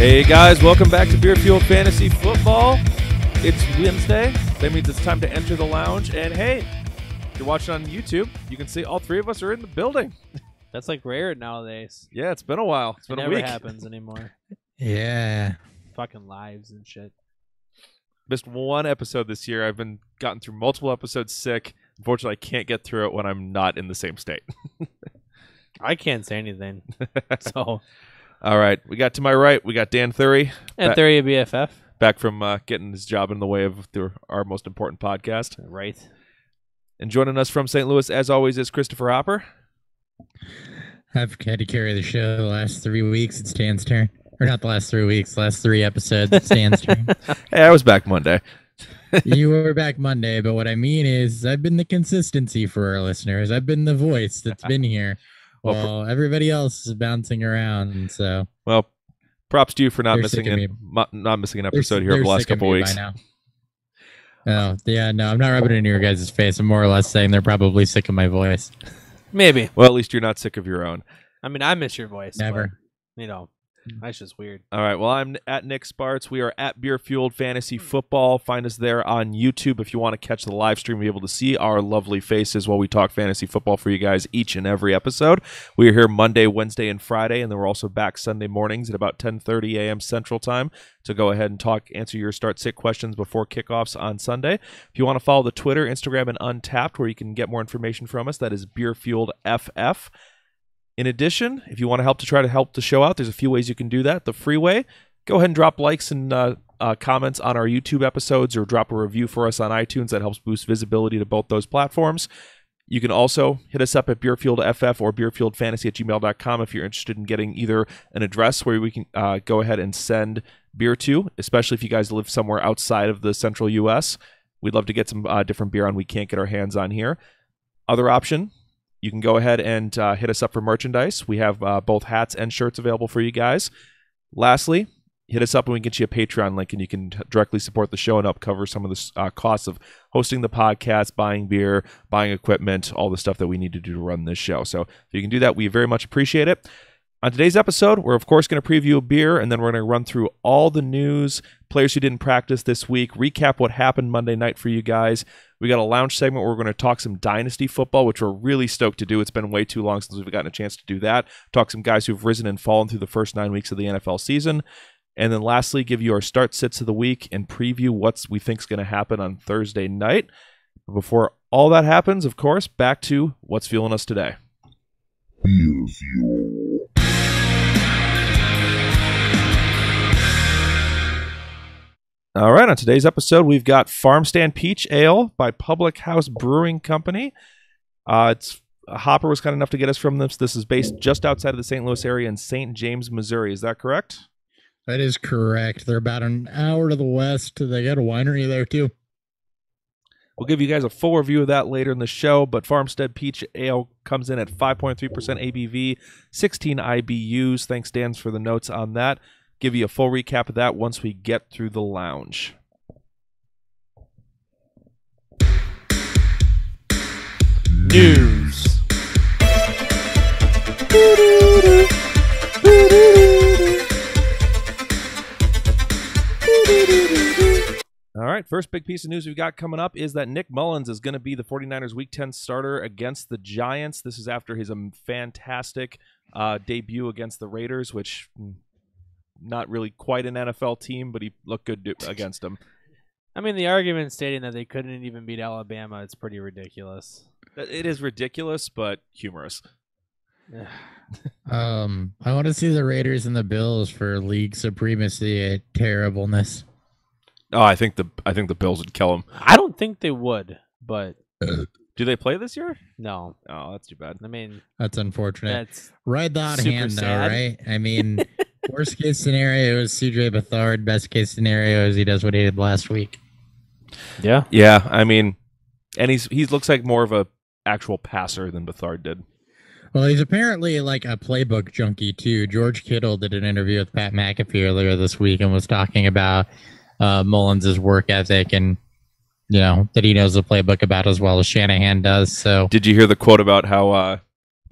Hey guys, welcome back to Beer Fueled Fantasy Football. It's Wednesday. That means it's time to enter the lounge. And hey, if you're watching on YouTube, you can see all three of us are in the building. That's like rare nowadays. Yeah, it's been a while. It's been a week. It never happens anymore. Yeah. Fucking lives and shit. Missed one episode this year. I've been gotten through multiple episodes sick. Unfortunately, I can't get through it when I'm not in the same state. I can't say anything. So, all right, we got to my right, we got Dan Thury. and Thury of BFF. Back from getting his job in the way of our most important podcast. Right. And joining us from St. Louis, as always, is Christopher Hopper. I've had to carry the show the last 3 weeks. It's Dan's turn. Or not the last 3 weeks, last 3 episodes. It's Dan's turn. Hey, I was back Monday. You were back Monday, but what I mean is I've been the consistency for our listeners. I've been the voice that's been here while everybody else is bouncing around. So, well, props to you for not missing an episode here over the last couple weeks. Oh, yeah, no, I'm not rubbing it in your guys' face. I'm more or less saying they're probably sick of my voice. Maybe. Well, at least you're not sick of your own. I mean, I miss your voice. Never. But, that's just weird. All right. Well, I'm at Nick Sparts. We are at Beer Fueled Fantasy Football. Find us there on YouTube if you want to catch the live stream, be able to see our lovely faces while we talk fantasy football for you guys each and every episode. We are here Monday, Wednesday, and Friday, and then we're also back Sunday mornings at about 10:30 a.m. Central Time to go ahead and answer your start-sit questions before kickoffs on Sunday. If you want to follow the Twitter, Instagram, and Untapped, where you can get more information from us, that is Beer Fueled FF. In addition, if you want to try to help the show out, there's a few ways you can do that. The free way, go ahead and drop likes and comments on our YouTube episodes or drop a review for us on iTunes. That helps boost visibility to both those platforms. You can also hit us up at beerfueledff or beerfueledfantasy@gmail.com if you're interested in getting either an address where we can go ahead and send beer to, especially if you guys live somewhere outside of the central U.S. We'd love to get some different beer on we can't get our hands on here. Other option, you can go ahead and hit us up for merchandise. We have both hats and shirts available for you guys. Lastly, hit us up and we can get you a Patreon link and you can directly support the show and help cover some of the costs of hosting the podcast, buying beer, buying equipment, all the stuff that we need to do to run this show. So if you can do that, we very much appreciate it. On today's episode, we're of course going to preview a beer, and then we're going to run through all the news, players who didn't practice this week, recap what happened Monday night for you guys. We got a lounge segment where we're going to talk some Dynasty football, which we're really stoked to do. It's been way too long since we've gotten a chance to do that. Talk some guys who've risen and fallen through the first 9 weeks of the NFL season. And then lastly, give you our start sits of the week and preview what we think is going to happen on Thursday night. But before all that happens, of course, back to what's fueling us today. Beer Fuel. All right, on today's episode, we've got Farmstand Peach Ale by Public House Brewing Company. Hopper was kind enough to get us from this. This is based just outside of the St. Louis area in St. James, Missouri. Is that correct? That is correct. They're about an hour to the west. They got a winery there, too. We'll give you guys a full review of that later in the show, but Farmstead Peach Ale comes in at 5.3% ABV, 16 IBUs. Thanks, Dan, for the notes on that. Give you a full recap of that once we get through the lounge. News. All right, first big piece of news we've got coming up is that Nick Mullins is going to be the 49ers Week 10 starter against the Giants. This is after his fantastic debut against the Raiders, which not really quite an NFL team, but he looked good against them. I mean, the argument stating that they couldn't even beat Alabama, it's pretty ridiculous. It is ridiculous, but humorous. I want to see the Raiders and the Bills for league supremacy at terribleness. Oh, I think the Bills would kill them. I don't think they would, but do they play this year? No. Oh, that's too bad. I mean, that's unfortunate. That's Ride the hot super hand, though, sad. right? I mean, worst case scenario is CJ Beathard. Best case scenario is he does what he did last week. yeah. Yeah, I mean, and he looks like more of a actual passer than Beathard did. Well, he's apparently like a playbook junkie too. George Kittle did an interview with Pat McAfee earlier this week and was talking about Mullins' work ethic and, you know, that he knows the playbook about as well as Shanahan does. So, did you hear the quote about how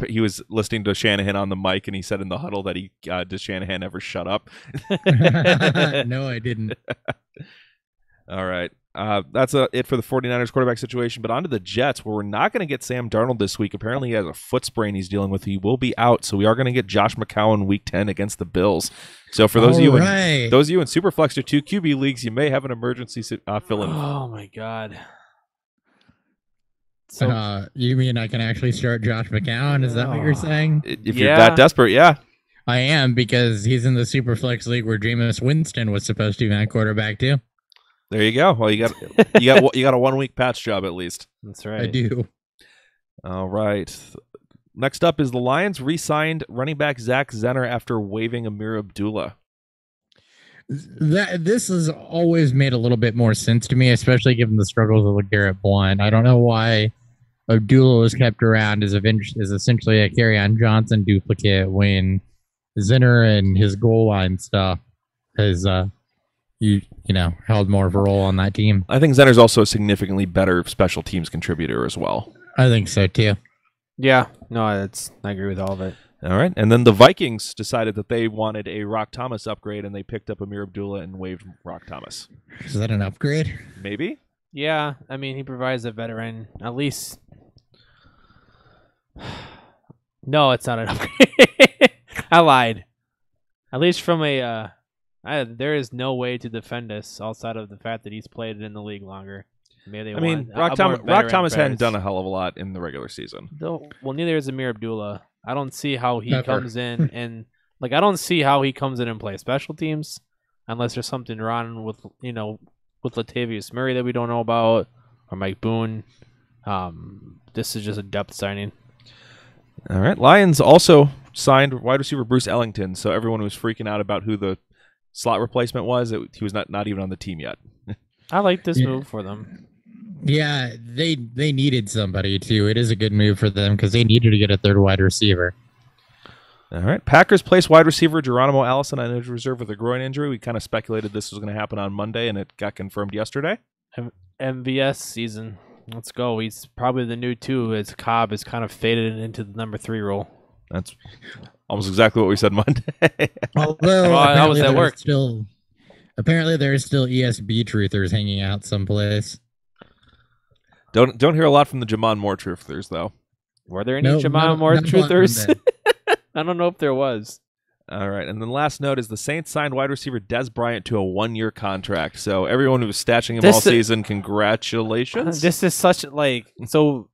he was listening to Shanahan on the mic, and he said in the huddle that does Shanahan ever shut up? No, I didn't. All right. That's it for the 49ers quarterback situation. But on to the Jets, where we're not going to get Sam Darnold this week. Apparently, he has a foot sprain he's dealing with. He will be out, so we are going to get Josh McCown Week 10 against the Bills. So for those of you in Superflex or 2 QB leagues, you may have an emergency fill-in. Oh my God. So you mean I can actually start Josh McCown? Is that what you're saying? If you're that desperate, yeah. I am, because he's in the Superflex league where Jameis Winston was supposed to be my quarterback too. There you go. Well, you got a 1 week patch job at least. That's right. I do. All right. Next up is the Lions re-signed running back Zach Zenner after waiving Amir Abdullah. This has always made a little bit more sense to me, especially given the struggles of LeGarrette Blount. I don't know why Abdullah was kept around is essentially a Kerryon Johnson duplicate when Zenner and his goal line stuff has held more of a role on that team. I think Zenner's also a significantly better special teams contributor as well. I think so too. Yeah, no, I agree with all of it. All right, and then the Vikings decided that they wanted a Rock Thomas upgrade, and they picked up Amir Abdullah and waived Rock Thomas. Is that an upgrade? Maybe. Yeah, I mean, he provides a veteran, at least. No, it's not an upgrade. I lied. At least from there is no way to defend us outside of the fact that he's played in the league longer. Rock Thomas hadn't done a hell of a lot in the regular season. Well, neither is Amir Abdullah. I don't see how he comes in and I don't see how he comes in and plays special teams unless there's something wrong with Latavius Murray that we don't know about, or Mike Boone. This is just a depth signing. All right. Lions also signed wide receiver Bruce Ellington, so everyone was freaking out about who the slot replacement was. He was not even on the team yet. I like this move for them. Yeah, they needed somebody too. It is a good move for them because they needed to get a third wide receiver. All right. Packers placed wide receiver Geronimo Allison on injured reserve with a groin injury. We kind of speculated this was going to happen on Monday, and it got confirmed yesterday. MVS season. Let's go. He's probably the new 2 as Cobb is kind of faded into the number 3 role. That's almost exactly what we said Monday. Although I was at work. Apparently there's still ESB truthers hanging out someplace. Don't hear a lot from the Jamon Moore truthers, though. Were there any Jamon Moore truthers? I don't know if there was. All right, and then last note is the Saints signed wide receiver Des Bryant to a 1-year contract. So everyone who was stashing him all season, congratulations. This is such so.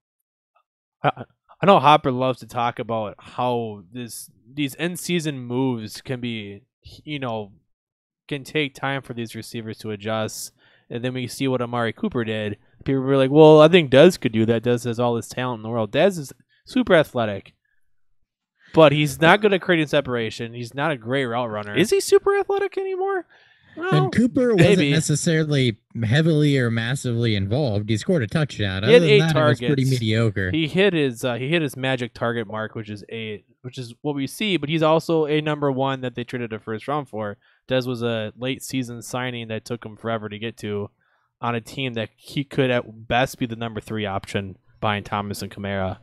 I know Hopper loves to talk about how these in-season moves can be, can take time for these receivers to adjust. And then we see what Amari Cooper did. People were like, well, I think Dez could do that. Dez has all this talent in the world. Dez is super athletic. But he's not good at creating separation. He's not a great route runner. Is he super athletic anymore? Well, and Cooper wasn't necessarily heavily or massively involved. He scored a touchdown. He had 8 targets. It was pretty mediocre. He hit his magic target mark, which is 8, which is what we see. But he's also a number 1 that they traded a first round for. Dez was a late season signing that took him forever to get to on a team that he could at best be the number 3 option behind Thomas and Kamara.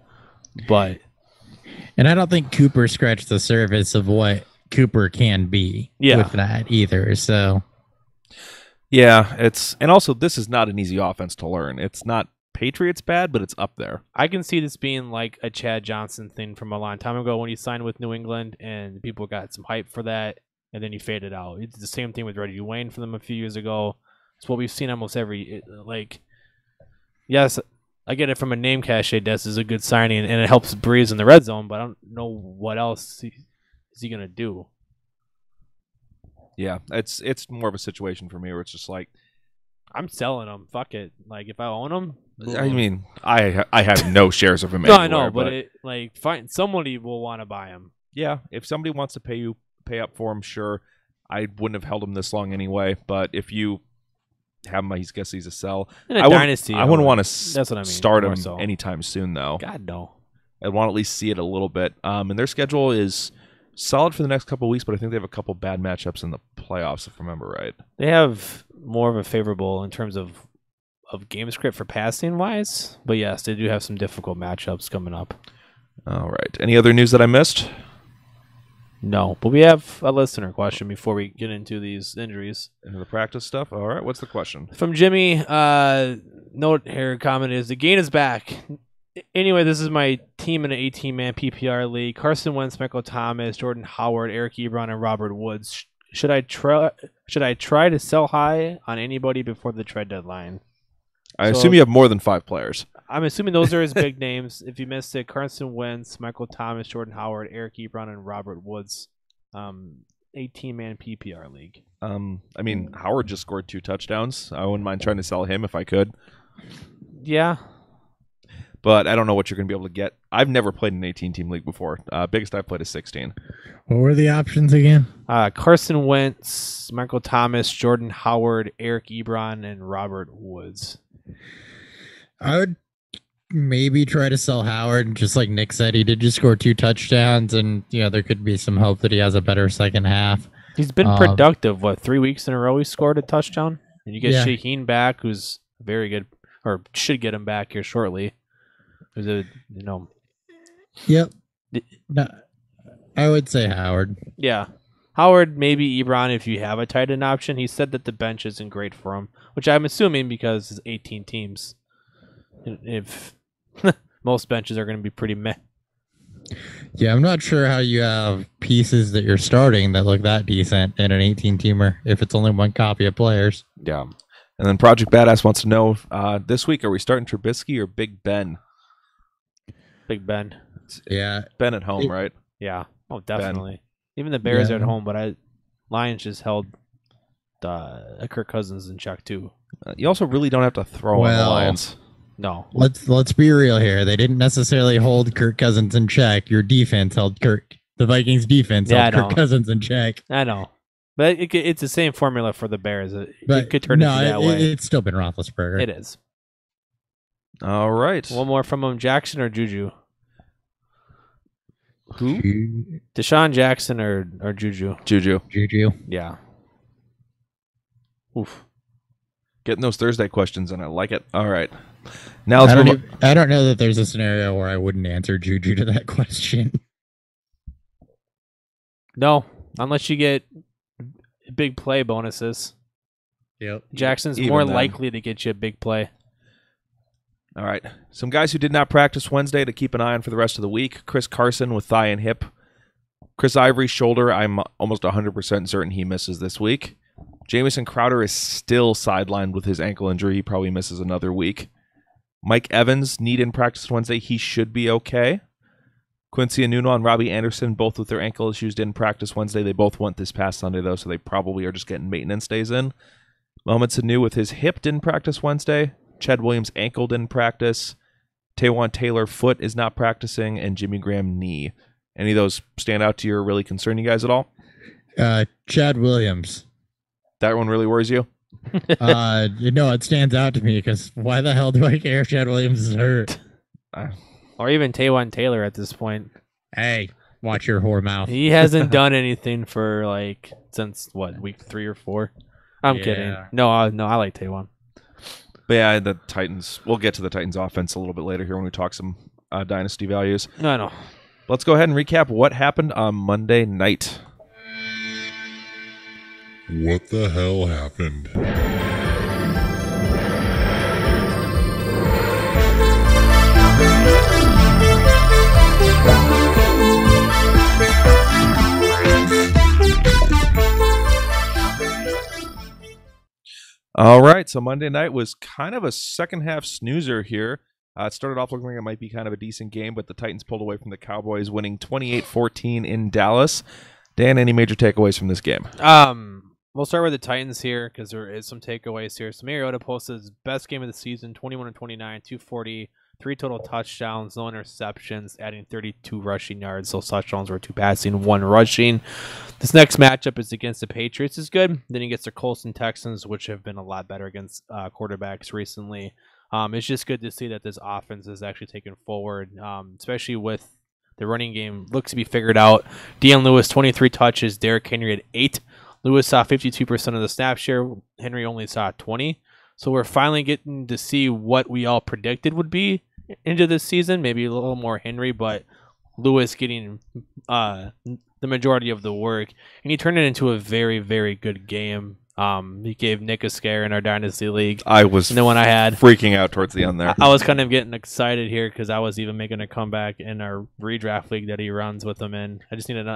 And I don't think Cooper scratched the surface of what Cooper can be with that either. So, yeah, and also this is not an easy offense to learn. It's not Patriots bad, but it's up there. I can see this being like a Chad Johnson thing from a long time ago when he signed with New England, and people got some hype for that, and then he faded out. It's the same thing with Reggie Wayne for them a few years ago. It's what we've seen almost every yes. I get it from a name cachet. Des is a good signing, and it helps Breeze in the red zone, but I don't know what else is he going to do. Yeah, it's more of a situation for me where it's just like, I'm selling him. Fuck it. Like, if I own him. I mean, I have no shares of him no, anywhere. I know, but somebody will want to buy him. Yeah, if somebody wants to pay up for him, sure. I wouldn't have held him this long anyway, but if you have him, he's a sell. In a Dynasty. I wouldn't want to start him anytime soon, though. God, no. I'd want to at least see it a little bit. And their schedule is solid for the next couple of weeks, but I think they have a couple bad matchups in the playoffs, if I remember right. They have more of a favorable in terms of game script for passing wise, but yes, they do have some difficult matchups coming up. All right. Any other news that I missed? No, but we have a listener question before we get into these injuries. Into the practice stuff? All right. What's the question? From Jimmy, note here, comment is, the gain is back. Anyway, this is my team in an 18-man PPR league. Carson Wentz, Michael Thomas, Jordan Howard, Eric Ebron, and Robert Woods. Should I try to sell high on anybody before the trade deadline? I assume you have more than 5 players. I'm assuming those are his big names. If you missed it, Carson Wentz, Michael Thomas, Jordan Howard, Eric Ebron, and Robert Woods. 18-man PPR league. I mean, Howard just scored 2 touchdowns. I wouldn't mind trying to sell him if I could. Yeah. But I don't know what you're going to be able to get. I've never played an 18-team league before. Biggest I've played is 16. What were the options again? Carson Wentz, Michael Thomas, Jordan Howard, Eric Ebron, and Robert Woods. I would maybe try to sell Howard. Just like Nick said, he did just score 2 touchdowns, and there could be some hope that he has a better second half. He's been productive. 3 weeks in a row he scored a touchdown, and you get Shaheen back, who's very good, or should get him back here shortly. Yep. No, I would say Howard. Yeah. Howard, maybe Ebron if you have a tight end option. He said that the bench isn't great for him, which I'm assuming because it's 18 teams. If most benches are going to be pretty meh. Yeah, I'm not sure how you have pieces that you're starting that look that decent in an 18-teamer if it's only 1 copy of players. Yeah. And then Project Badass wants to know, this week, are we starting Trubisky or Big Ben? Big Ben. Yeah. Ben at home, right? Yeah. Oh, definitely. Ben. Even the Bears are at home, but Lions just held Kirk Cousins in check too. You also really don't have to throw on the Lions. No. Let's be real here. They didn't necessarily hold Kirk Cousins in check. Your defense held the Vikings defense held Kirk Cousins in check. I know. But it's the same formula for the Bears. It could turn into that way. It's still been Roethlisberger. It is. All right. One more from him. Jackson or Juju? Who? Deshaun Jackson or Juju? Juju. Yeah. Oof. Getting those Thursday questions in. I like it. All right. Now I don't know that there's a scenario where I wouldn't answer Juju to that question. No, unless you get big play bonuses. Yep. Jackson's more likely to get you a big play. All right. Some guys who did not practice Wednesday to keep an eye on for the rest of the week. Chris Carson with thigh and hip. Chris Ivory, shoulder. I'm almost 100% certain he misses this week. Jamison Crowder is still sidelined with his ankle injury. He probably misses another week. Mike Evans, need in practice Wednesday. He should be okay. Quincy Anuno and Robbie Anderson, both with their ankle issues, didn't practice Wednesday. They both went this past Sunday, though, so they probably are just getting maintenance days in. Mohamed Sanu with his hip didn't practice Wednesday. Chad Williams' ankle didn't practice. Taywan Taylor foot is not practicing, and Jimmy Graham knee. Any of those stand out to you or really concern you guys at all? Chad Williams. That one really worries you? It stands out to me because why the hell do I care if Chad Williams is hurt? Or even Taywan Taylor at this point. Hey, watch your whore mouth. He hasn't done anything for since week 3 or 4. I'm kidding. No, I like Taywan. But yeah, the Titans. We'll get to the Titans offense a little bit later here when we talk some dynasty values. No, I know. Let's go ahead and recap what happened on Monday night. What the hell happened? All right, so Monday night was kind of a second half snoozer here. It started off looking like it might be kind of a decent game, but the Titans pulled away from the Cowboys, winning 28-14 in Dallas. Dan, any major takeaways from this game? We'll start with the Titans here because there is some takeaways here. So Mariota posted his best game of the season, 21-29, 240, 3 total touchdowns, no interceptions, adding 32 rushing yards. Those touchdowns were 2 passing, 1 rushing. This next matchup is against the Patriots is good. Then he gets the Colts and Texans, which have been a lot better against quarterbacks recently. It's just good to see that this offense is actually taken forward, especially with the running game looks to be figured out. Deion Lewis, 23 touches. Derrick Henry at 8. Lewis saw 52% of the snap share. Henry only saw 20. So we're finally getting to see what we all predicted would be into this season. Maybe a little more Henry, but Lewis getting the majority of the work, and he turned it into a very, very good game. He gave Nick a scare in our Dynasty League. I was the one I had freaking out towards the end there. I was kind of getting excited here because I was even making a comeback in our redraft league that he runs with him in. I just needed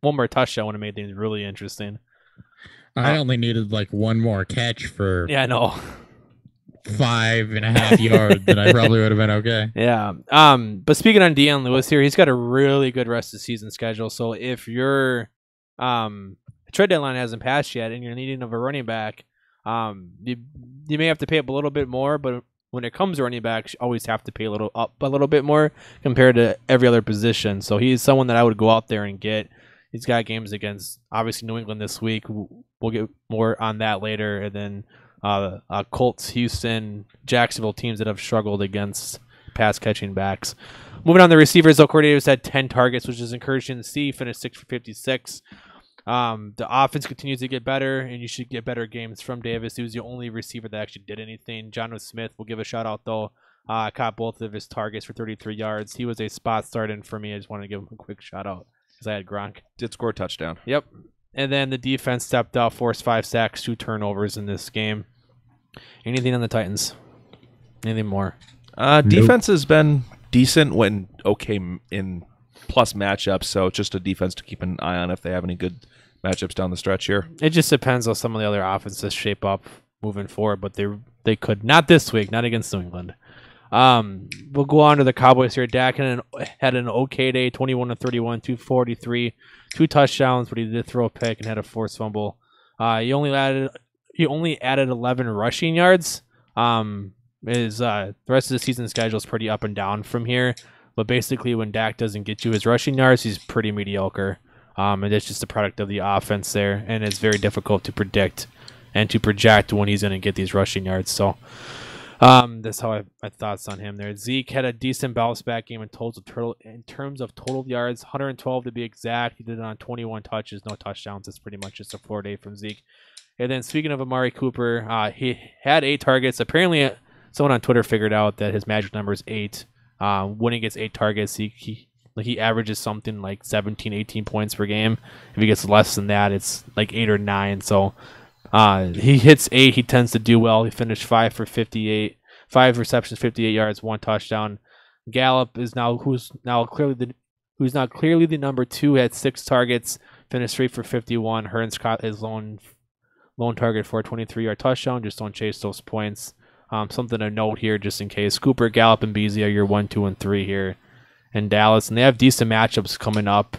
one more touchdown when it made things really interesting. I only needed like one more catch for I know 5.5 yards, and I probably would have been okay. Yeah. But speaking on Deion Lewis here, he's got a really good rest of the season schedule. So if your trade deadline hasn't passed yet and you're needing of a running back, you may have to pay up a little bit more, but when it comes to running backs, you always have to pay a little bit more compared to every other position. So he's someone that I would go out there and get. He's got games against obviously New England this week. We'll get more on that later, and then Colts, Houston, Jacksonville, teams that have struggled against pass catching backs. Moving on to receivers, though, Corey Davis had 10 targets, which is encouraging to see. Finished 6 for 56. The offense continues to get better, and you should get better games from Davis. He was the only receiver that actually did anything. Jonnu Smith, will give a shout out though. Caught both of his targets for 33 yards. He was a spot start in for me. I just want to give him a quick shout out because I had Gronk. Did score a touchdown. Yep. And then the defense stepped up, forced 5 sacks, 2 turnovers in this game. Anything on the Titans? Anything more? Defense has been decent when okay in plus matchups, so it's just a defense to keep an eye on if they have any good matchups down the stretch here. It just depends on some of the other offenses shape up moving forward, but they could not this week, not against New England. We'll go on to the Cowboys here. Dak had an okay day, 21-31, 243, 2 touchdowns, but he did throw a pick and had a forced fumble. He only added 11 rushing yards. The rest of the season schedule is pretty up and down from here, but basically when Dak doesn't get you his rushing yards, he's pretty mediocre. And it's just a product of the offense there, and it's very difficult to predict and to project when he's going to get these rushing yards. So that's how my thoughts on him there. Zeke had a decent bounce back game in terms of total yards, 112 to be exact. He did it on 21 touches, no touchdowns. It's pretty much just a floor day from Zeke. And then speaking of Amari Cooper, he had 8 targets. Apparently, someone on Twitter figured out that his magic number is 8. When he gets 8 targets, he averages something like 17, 18 points per game. If he gets less than that, it's like 8 or 9. So he hits 8. He tends to do well. He finished 5 for 58, 5 receptions, 58 yards, 1 touchdown. Gallup is who's now clearly the number 2 at 6 targets, finished 3 for 51. Hearns caught his lone target for a 23-yard touchdown. Just don't chase those points. Something to note here, just in case. Cooper, Gallup, and Beasley are your 1, 2, and 3 here in Dallas, and they have decent matchups coming up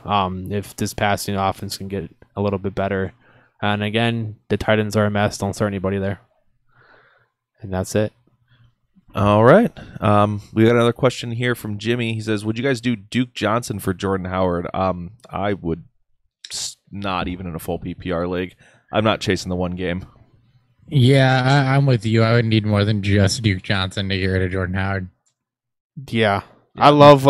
if this passing offense can get a little bit better. And again, the Titans are a mess. Don't start anybody there. And that's it. All right. We got another question here from Jimmy. He says, would you guys do Duke Johnson for Jordan Howard? I would not, even in a full PPR league. I'm not chasing the one game. Yeah, I'm with you. I would need more than just Duke Johnson to get rid of Jordan Howard. Yeah. I love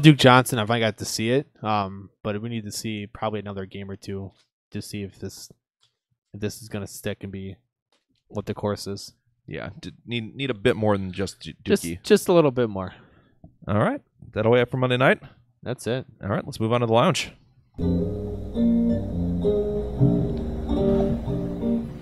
Duke Johnson if I got to see it. But we need to see probably another game or two to see if this is going to stick and be what the course is. Yeah, need a bit more than just Dookie. Just a little bit more. All right. That all we have for Monday night? That's it. All right, let's move on to the lounge.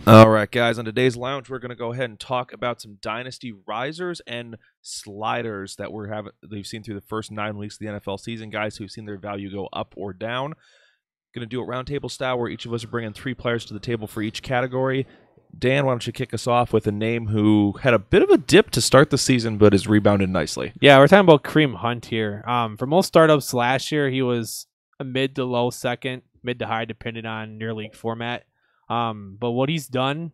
All right, guys, on today's lounge, we're going to go ahead and talk about some Dynasty risers and sliders that we've seen through the first 9 weeks of the NFL season, guys who've seen their value go up or down. Going to do it roundtable style where each of us are bringing 3 players to the table for each category. Dan, why don't you kick us off with a name who had a bit of a dip to start the season but has rebounded nicely? Yeah, we're talking about Kareem Hunt here. For most startups last year, he was a mid to low second, mid to high, depending on your league format. But what he's done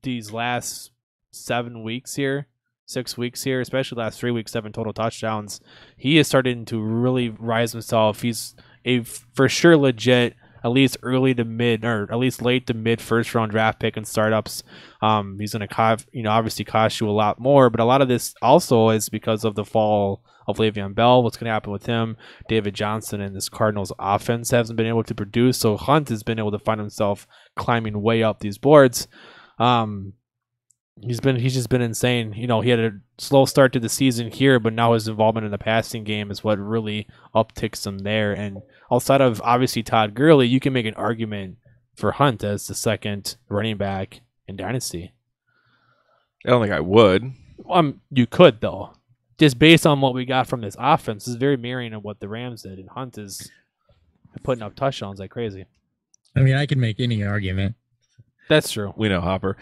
these last 7 weeks here, 6 weeks here, especially last 3 weeks, 7 total touchdowns, he is starting to really rise himself. He's a for sure legit, at least early to mid, or at least late to mid first round draft pick in startups. He's going to obviously cost you a lot more, but a lot of this also is because of the fall of Le'Veon Bell. What's going to happen with him? David Johnson and this Cardinals offense hasn't been able to produce, so Hunt has been able to find himself climbing way up these boards. He's just been insane. He had a slow start to the season here, but now his involvement in the passing game is what really upticks him there. And outside of obviously Todd Gurley, you can make an argument for Hunt as the second running back in Dynasty. I don't think I would. You could though, just based on what we got from this offense. Is very mirroring of what the Rams did, and Hunt is putting up touchdowns like crazy. I mean, I can make any argument. That's true. We know Hopper.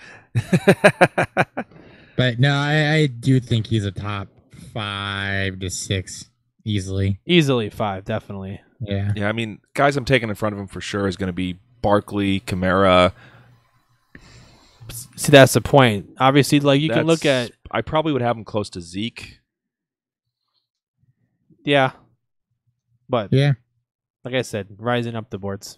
But no, I do think he's a top 5 to 6 easily. Easily 5, definitely. Yeah. Yeah, I mean, guys I'm taking in front of him for sure is going to be Barkley, Kamara. See, that's the point. Obviously, like you can look at. I probably would have him close to Zeke. Yeah. But Yeah. like I said, rising up the boards.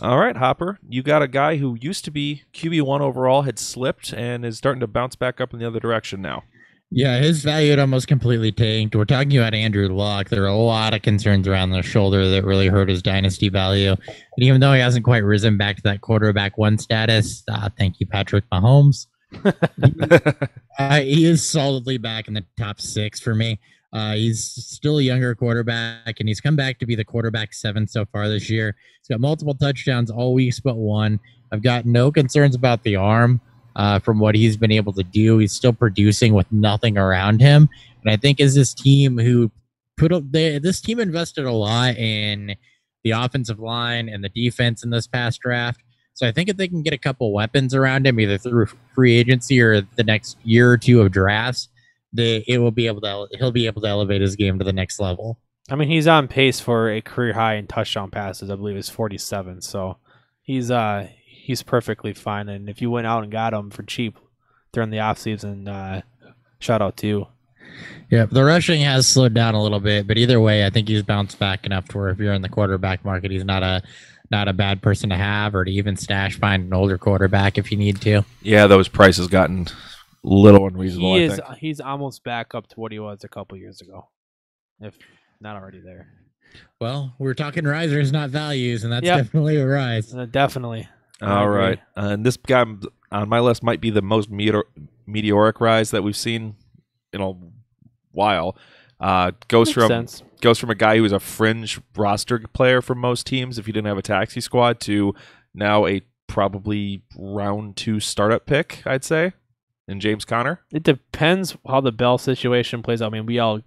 All right, Hopper. You got a guy who used to be QB1 overall, had slipped, and is starting to bounce back up in the other direction now. Yeah, his value had almost completely tanked. We're talking about Andrew Luck. There are a lot of concerns around the shoulder that really hurt his dynasty value. And even though he hasn't quite risen back to that quarterback 1 status, thank you, Patrick Mahomes. He is solidly back in the top 6 for me. He's still a younger quarterback, and he's come back to be the quarterback 7 so far this year. He's got multiple touchdowns all weeks but 1. I've got no concerns about the arm from what he's been able to do. He's still producing with nothing around him. And I think as this team who this team invested a lot in the offensive line and the defense in this past draft. So I think if they can get a couple weapons around him, either through free agency or the next year or 2 of drafts, he'll be able to elevate his game to the next level. I mean, he's on pace for a career high in touchdown passes. I believe it's 47. So he's perfectly fine. And if you went out and got him for cheap during the offseason, shout out to you. Yeah, the rushing has slowed down a little bit, but either way, I think he's bounced back enough to where if you're in the quarterback market, he's not a bad person to have or to even stash find an older quarterback if you need to. Yeah, those prices gotten little unreasonable. He's almost back up to what he was a couple years ago, if not already there. Well, we're talking risers, not values, and that's definitely a rise. Definitely. All right, and this guy on my list might be the most meteoric rise that we've seen in a while. Goes from a guy who was a fringe roster player for most teams if you didn't have a taxi squad to now a probably round 2 startup pick, I'd say. And James Conner? It depends how the Bell situation plays out. I mean, we all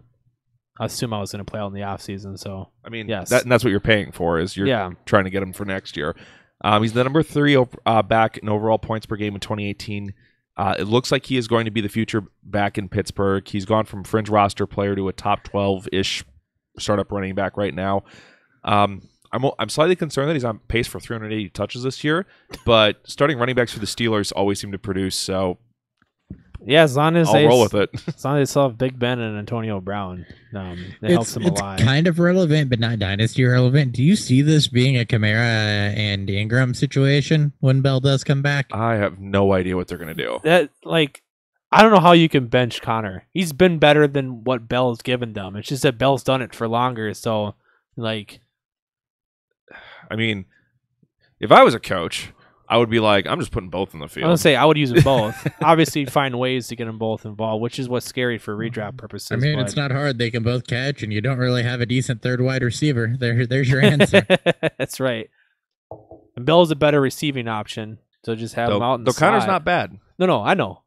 assume I was going to play out in the offseason, so I mean, yes. That's what you're paying for, is you're trying to get him for next year. He's the number 3 back in overall points per game in 2018. It looks like he is going to be the future back in Pittsburgh. He's gone from fringe roster player to a top 12-ish startup running back right now. I'm slightly concerned that he's on pace for 380 touches this year, but starting running backs for the Steelers always seem to produce, so yeah, as long as I'll roll with it. As long as they still have Big Ben and Antonio Brown, it helps them a lot. It's kind of relevant, but not dynasty relevant. Do you see this being a Kamara and Ingram situation when Bell does come back? I have no idea what they're going to do. I don't know how you can bench Connor. He's been better than what Bell's given them. It's just that Bell's done it for longer. So, I mean, if I was a coach, I would be like, I'm just putting both in the field. I would say I would use them both. Obviously, find ways to get them both involved, which is what's scary for redraft purposes. I mean, it's not hard. They can both catch, and you don't really have a decent third wide receiver. There's your answer. That's right. And Bell's a better receiving option, so just have him out in the slot. Connor's not bad. No, I know.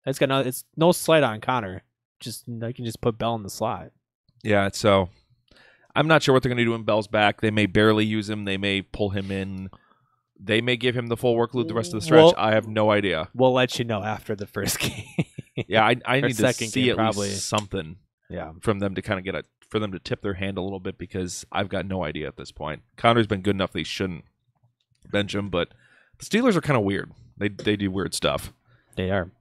It's no slight on Connor. Just I can just put Bell in the slot. Yeah, so I'm not sure what they're going to do when Bell's back. They may barely use him. They may pull him in. They may give him the full workload the rest of the stretch. I have no idea. We'll let you know after the first game. Yeah, I need to see at probably. least something from them to kind of for them to tip their hand a little bit, because I've got no idea at this point. Connor's been good enough that he shouldn't bench him, but the Steelers are kind of weird. They do weird stuff. They are.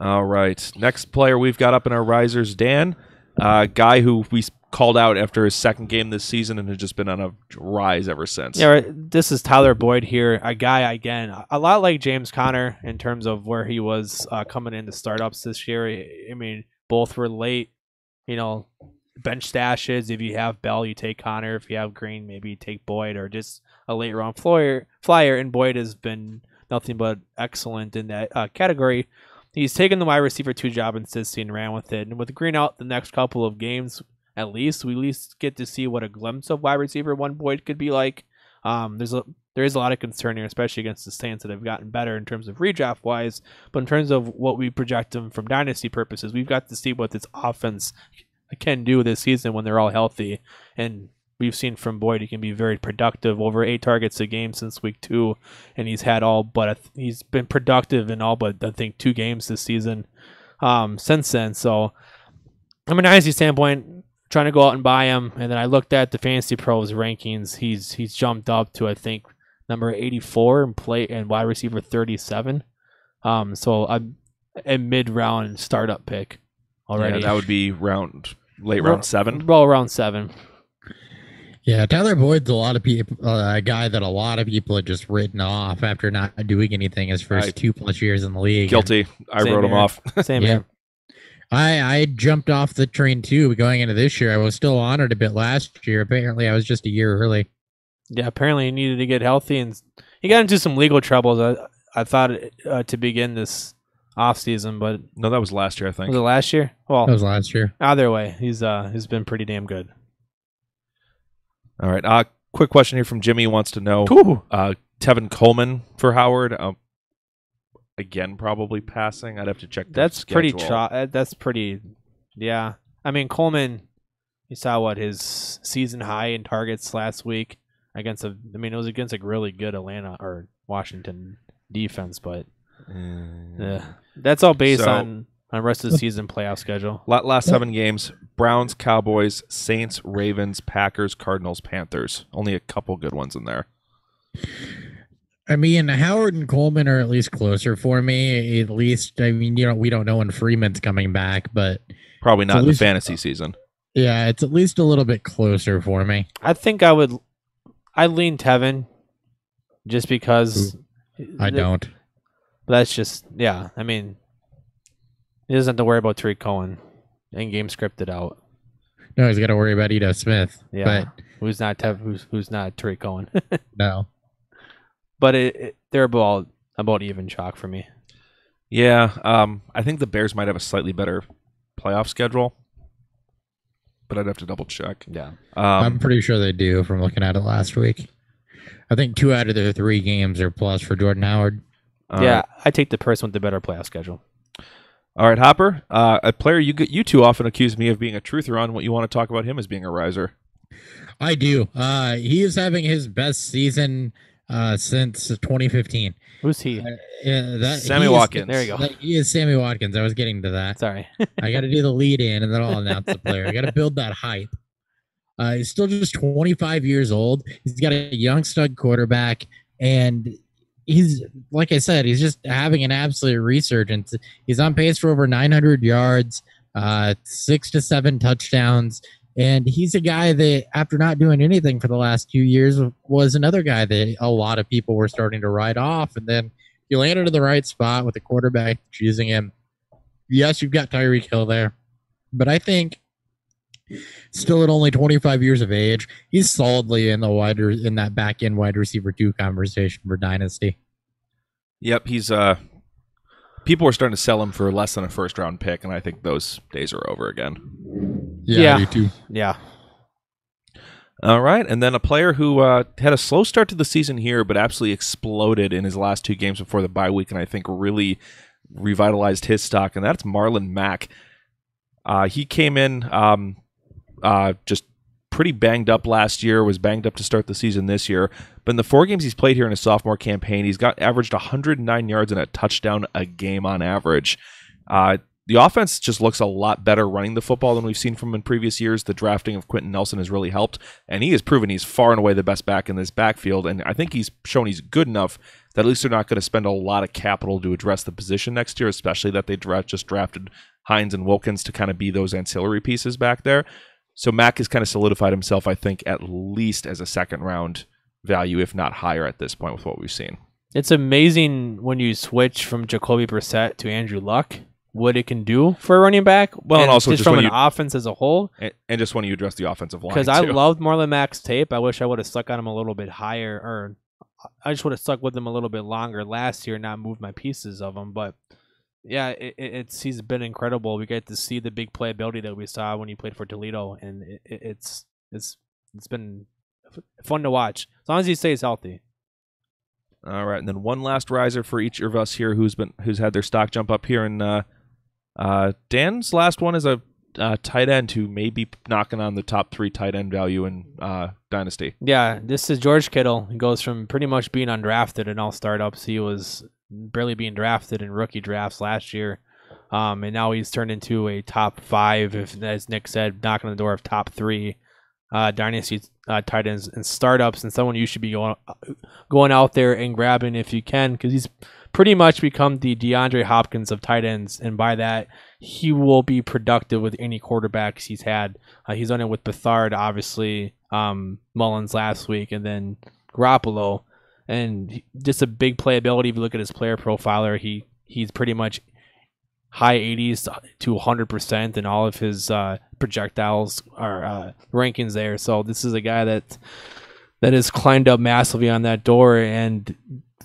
All right. Next player we've got up in our risers, Dan, guy who we called out after his second game this season and has just been on a rise ever since. Yeah, right. This is Tyler Boyd here, a guy, again, a lot like James Conner in terms of where he was coming into startups this year. I mean, both were late, bench stashes. If you have Bell, you take Conner. If you have Green, maybe you take Boyd, or just a late round flyer. And Boyd has been nothing but excellent in that category. He's taken the wide receiver 2 job in Cincinnati and ran with it. And with Green out the next couple of games, at least, we at least get to see what a glimpse of wide receiver 1 Boyd could be like. There is a lot of concern here, especially against the Saints that have gotten better in terms of redraft wise. But in terms of what we project them from dynasty purposes, we've got to see what this offense can do this season when they're all healthy. And we've seen from Boyd he can be very productive, over 8 targets a game since week 2, and he's been productive in all but I think 2 games this season since then. So from a dynasty standpoint, trying to go out and buy him, and then I looked at the Fantasy Pros rankings. He's jumped up to I think number 84 and play and wide receiver 37. So I'm a mid-round startup pick already. Yeah, that would be late round 7. Well, around 7. Yeah, Tyler Boyd's a guy that a lot of people had just written off after not doing anything his first 2+ years in the league. Guilty. I wrote him off. Same here. I jumped off the train too going into this year. I was still on it a bit last year. Apparently, I was just a year early. Yeah, apparently he needed to get healthy, and he got into some legal troubles. I thought to begin this offseason, but no, that was last year, I think. Was it last year? Well, that was last year. Either way, he's been pretty damn good. All right. Quick question here from Jimmy. He wants to know Tevin Coleman for Howard. Again, probably passing. I'd have to check. That's pretty. That's pretty. Yeah, I mean Coleman. You saw what his season high in targets last week against it was against a really good Atlanta or Washington defense, but that's all based on rest of the season playoff schedule. Last 7 games: Browns, Cowboys, Saints, Ravens, Packers, Cardinals, Panthers. Only a couple good ones in there. I mean, Howard and Coleman are at least closer for me. At least, I mean, we don't know when Freeman's coming back, but probably not in the fantasy season. Yeah, it's at least a little bit closer for me. I think I'd lean Tevin just because I don't. That's just I mean, he doesn't have to worry about Tariq Cohen and game scripted out. No, he's got to worry about Ito Smith. Yeah, but who's not Tariq Cohen? No. But they're about even chalk for me. Yeah, I think the Bears might have a slightly better playoff schedule, but I'd have to double check. Yeah, I'm pretty sure they do from looking at it last week. I think 2 out of their 3 games are plus for Jordan Howard. I take the person with the better playoff schedule. All right, Hopper, a player you two often accuse me of being a truther on. What you want to talk about him as being a riser? I do. He is having his best season since 2015. Who's he? Sammy Watkins. There you go. He is Sammy Watkins. I was getting to that. Sorry. I got to do the lead in, and then I'll announce the player. I got to build that hype. He's still just 25 years old. He's got a young stud quarterback, and he's, like I said, he's just having an absolute resurgence. He's on pace for over 900 yards, 6 to 7 touchdowns. And he's a guy that, after not doing anything for the last 2 years, was another guy that a lot of people were starting to write off. And then he landed in the right spot with a quarterback choosing him. Yes, you've got Tyreek Hill there. But I think, still at only 25 years of age, he's solidly in that back-end wide receiver 2 conversation for Dynasty. Yep, he's people were starting to sell him for less than a first-round pick, and I think those days are over again. Yeah, me too. Yeah. All right, and then a player who had a slow start to the season here, but absolutely exploded in his last 2 games before the bye week, and I think really revitalized his stock, and that's Marlon Mack. He came in just pretty banged up last year, was banged up to start the season this year. But in the 4 games he's played here in his sophomore campaign, he's averaged 109 yards and a touchdown a game on average. The offense just looks a lot better running the football than we've seen from in previous years. The drafting of Quentin Nelson has really helped, and he has proven he's far and away the best back in this backfield. And I think he's shown he's good enough that at least they're not going to spend a lot of capital to address the position next year, especially that they just drafted Hines and Wilkins to kind of be those ancillary pieces back there. So Mack has kind of solidified himself, I think, at least as a second-round value, if not higher at this point with what we've seen. It's amazing when you switch from Jacoby Brissett to Andrew Luck, what it can do for a running back. Well, and also just from an offense as a whole. And just when you address the offensive line, because I loved Marlon Mack's tape. I wish I would have stuck on him a little bit higher or I just would have stuck with him a little bit longer last year and not moved my pieces of him. But yeah, he's been incredible. We get to see the big playability that we saw when he played for Toledo, and it's been fun to watch as long as he stays healthy. All right, and then one last riser for each of us here who's had their stock jump up here, and Dan's last one is a tight end who may be knocking on the top 3 tight end value in Dynasty. Yeah, this is George Kittle. He goes from pretty much being undrafted in all startups. He was barely being drafted in rookie drafts last year, and now he's turned into a top 5, if as Nick said, knocking on the door of top 3 Dynasty tight ends and startups, and someone you should be going out there and grabbing if you can, because he's pretty much become the DeAndre Hopkins of tight ends, and by that, he will be productive with any quarterbacks he's had. He's done it with Bethard, obviously, Mullins last week, and then Garoppolo, and just a big playability. If you look at his player profiler, he's pretty much high 80s to 100% in all of his projectiles or rankings there. So this is a guy that has climbed up massively on that door, and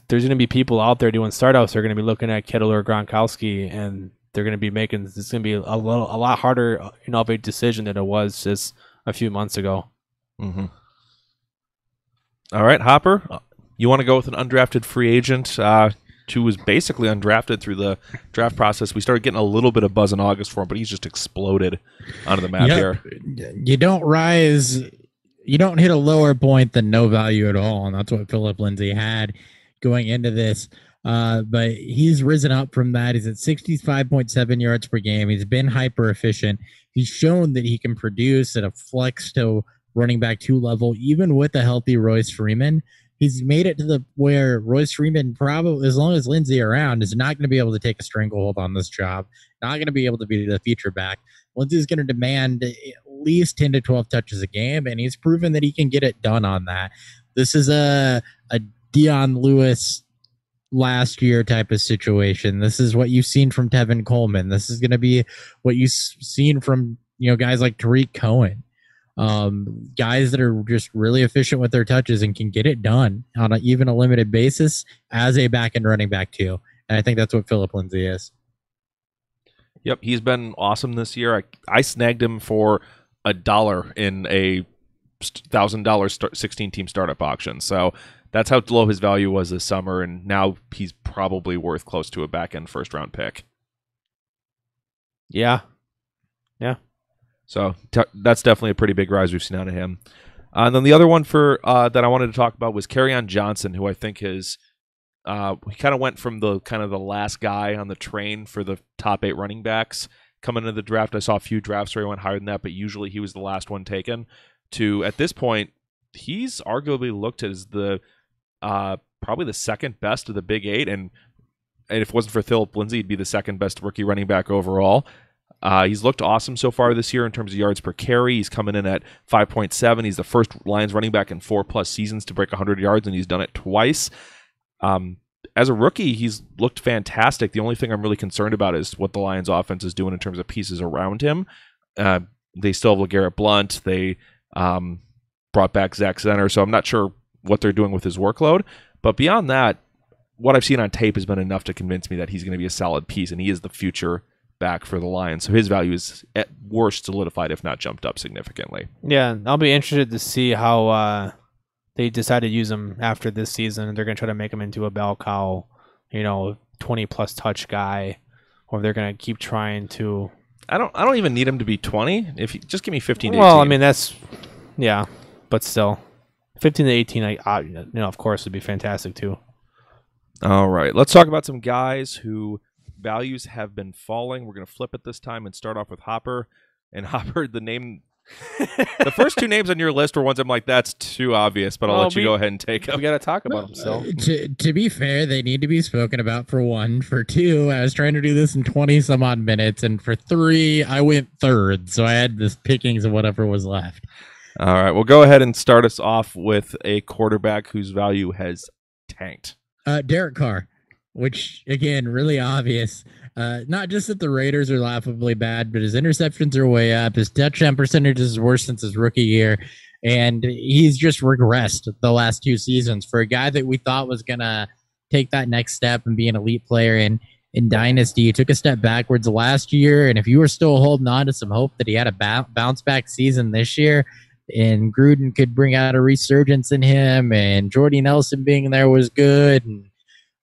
there's going to be people out there doing startups who are going to be looking at Kittle or Gronkowski, and they're going to be making, it's going to be a lot harder, of a decision than it was just a few months ago. Mm-hmm. All right, Hopper, you want to go with an undrafted free agent who was basically undrafted through the draft process? We started getting a little bit of buzz in August for him, but he's just exploded onto the map here. You don't rise, you don't hit a lower point than no value at all, and that's what Philip Lindsay had going into this. But he's risen up from that. He's at 65.7 yards per game. He's been hyper efficient. He's shown that he can produce at a flex to running back 2 level, even with a healthy Royce Freeman. He's made it to the where Royce Freeman, probably, as long as Lindsay around, is not going to be able to take a stranglehold on this job. Not going to be able to be the feature back. Lindsay's going to demand at least 10 to 12 touches a game, and he's proven that he can get it done on that. This is a Dion Lewis last year type of situation. This is what you've seen from Tevin Coleman. This is going to be what you've seen from guys like Tariq Cohen. Guys that are just really efficient with their touches and can get it done on even a limited basis as a back end running back too. And I think that's what Philip Lindsay is. Yep, he's been awesome this year. I snagged him for $1 in a $1,000 16-team startup auction. So that's how low his value was this summer, and now he's probably worth close to a back end first round pick. Yeah. So that's definitely a pretty big rise we've seen out of him. And then the other one for that I wanted to talk about was Kerryon Johnson, who I think is he kind of went from the last guy on the train for the top 8 running backs coming into the draft. I saw a few drafts where he went higher than that, but usually he was the last one taken. To at this point, he's arguably looked as the probably the second best of the Big 8, and if it wasn't for Philip Lindsay, he'd be the second best rookie running back overall. He's looked awesome so far this year in terms of yards per carry. He's coming in at 5.7. He's the first Lions running back in 4+ seasons to break 100 yards, and he's done it twice. As a rookie, he's looked fantastic. The only thing I'm really concerned about is what the Lions offense is doing in terms of pieces around him. They still have LeGarrette Blount. They brought back Zach Zenner, so I'm not sure what they're doing with his workload. But beyond that, what I've seen on tape has been enough to convince me that he's going to be a solid piece, and he is the future back for the Lions. So his value is at worst solidified, if not jumped up significantly. Yeah, I'll be interested to see how they decide to use him after this season. They're going to try to make him into a bell cow, 20+ touch guy, or they're going to keep trying to. I don't even need him to be 20. If you just give me 15 to 18. Well, I mean but still, 15 to 18, of course, would be fantastic too. All right, let's talk about some guys who values have been falling. We're going to flip it this time and start off with Hopper. And Hopper, the first 2 names on your list were ones I'm like, that's too obvious, but I'll let you go ahead and take them. We got to talk about them. So to be fair, they need to be spoken about for 1. For 2, I was trying to do this in 20 some odd minutes, and for 3, I went third, so I had this pickings of whatever was left. All right, well, go ahead and start us off with a quarterback whose value has tanked. Derek Carr, which, again, really obvious. Not just that the Raiders are laughably bad, but his interceptions are way up. His touchdown percentage is worse since his rookie year. And he's just regressed the last 2 seasons for a guy that we thought was going to take that next step and be an elite player in Dynasty. He took a step backwards last year. And if you were still holding on to some hope that he had a bounce back season this year, and Gruden could bring out a resurgence in him, and Jordy Nelson being there was good, and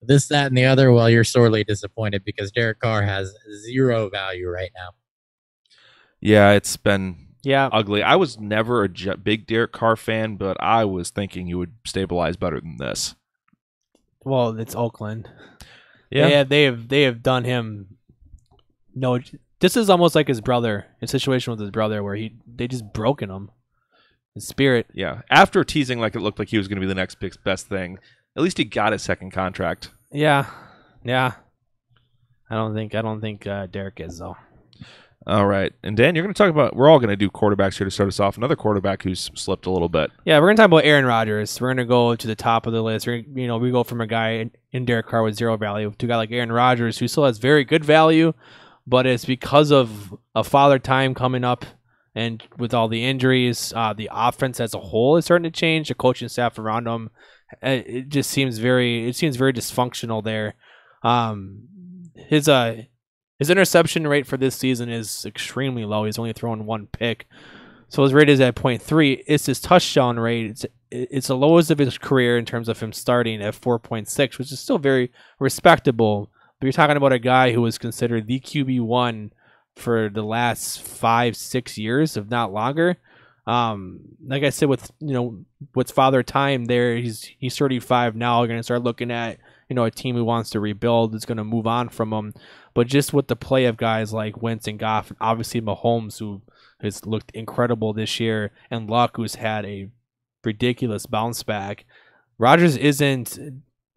this, that, and the other, well, you're sorely disappointed because Derek Carr has 0 value right now. Yeah, it's been ugly. I was never a big Derek Carr fan, but I was thinking you would stabilize better than this. Well, it's Oakland. Yeah, they have done him. No, this is almost like his brother. A situation with his brother where they just broken him. His spirit. Yeah, after teasing like it looked like he was going to be the next best thing, at least he got his second contract. Yeah. I don't think Derek is though. All right, and Dan, you're going to talk about. We're all going to do quarterbacks here to start us off. Another quarterback who's slipped a little bit. Yeah, we're going to talk about Aaron Rodgers. We're going to go to the top of the list. We go from a guy in Derek Carr with 0 value to a guy like Aaron Rodgers who still has very good value, but it's because of a father time coming up. And with all the injuries, the offense as a whole is starting to change. The coaching staff around him, it just seems very dysfunctional there. His interception rate for this season is extremely low. He's only thrown 1 pick, so his rate is at 0.3. It's his touchdown rate. It's the lowest of his career in terms of him starting at 4.6, which is still very respectable. But you're talking about a guy who was considered the QB1 for the last 5-6 years, if not longer. Like I said, with father time there, he's 35 now. We're gonna start looking at a team who wants to rebuild is gonna move on from him. But just with the play of guys like Wentz and Goff, and obviously Mahomes, who has looked incredible this year, and Luck, who's had a ridiculous bounce back, Rodgers isn't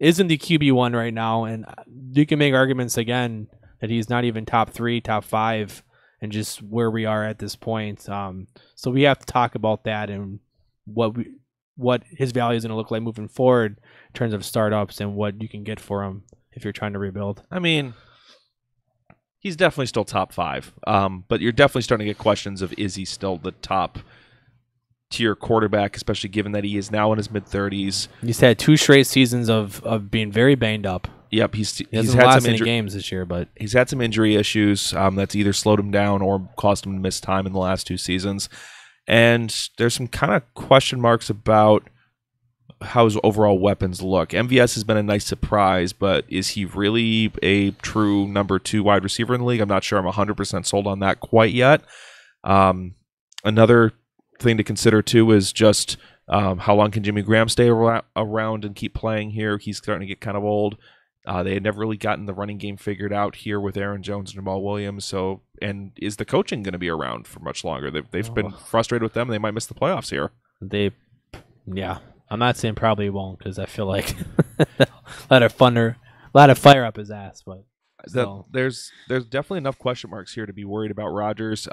the QB1 right now, and you can make arguments again that he's not even top 3, top 5, and just where we are at this point. So we have to talk about that and what his value is going to look like moving forward in terms of startups and what you can get for him if you're trying to rebuild. I mean, he's definitely still top 5, but you're definitely starting to get questions of is he still the top tier quarterback, especially given that he is now in his mid-30s. He's had 2 straight seasons of being very banged up. Yep, He's he's had had some some games this year, but he's had some injury issues that's either slowed him down or caused him to miss time in the last 2 seasons. And there's some kind of question marks about how his overall weapons look. MVS has been a nice surprise, but is he really a true number 2 wide receiver in the league? I'm not sure I'm 100% sold on that quite yet. Another thing to consider too is just how long can Jimmy Graham stay around and keep playing here? He's starting to get kind of old. They had never really gotten the running game figured out here with Aaron Jones and Jamal Williams. So, and is the coaching going to be around for much longer? They've been frustrated with them. They might miss the playoffs here. I'm not saying probably won't because I feel like a lot of fire up his ass. But there's definitely enough question marks here to be worried about Rodgers,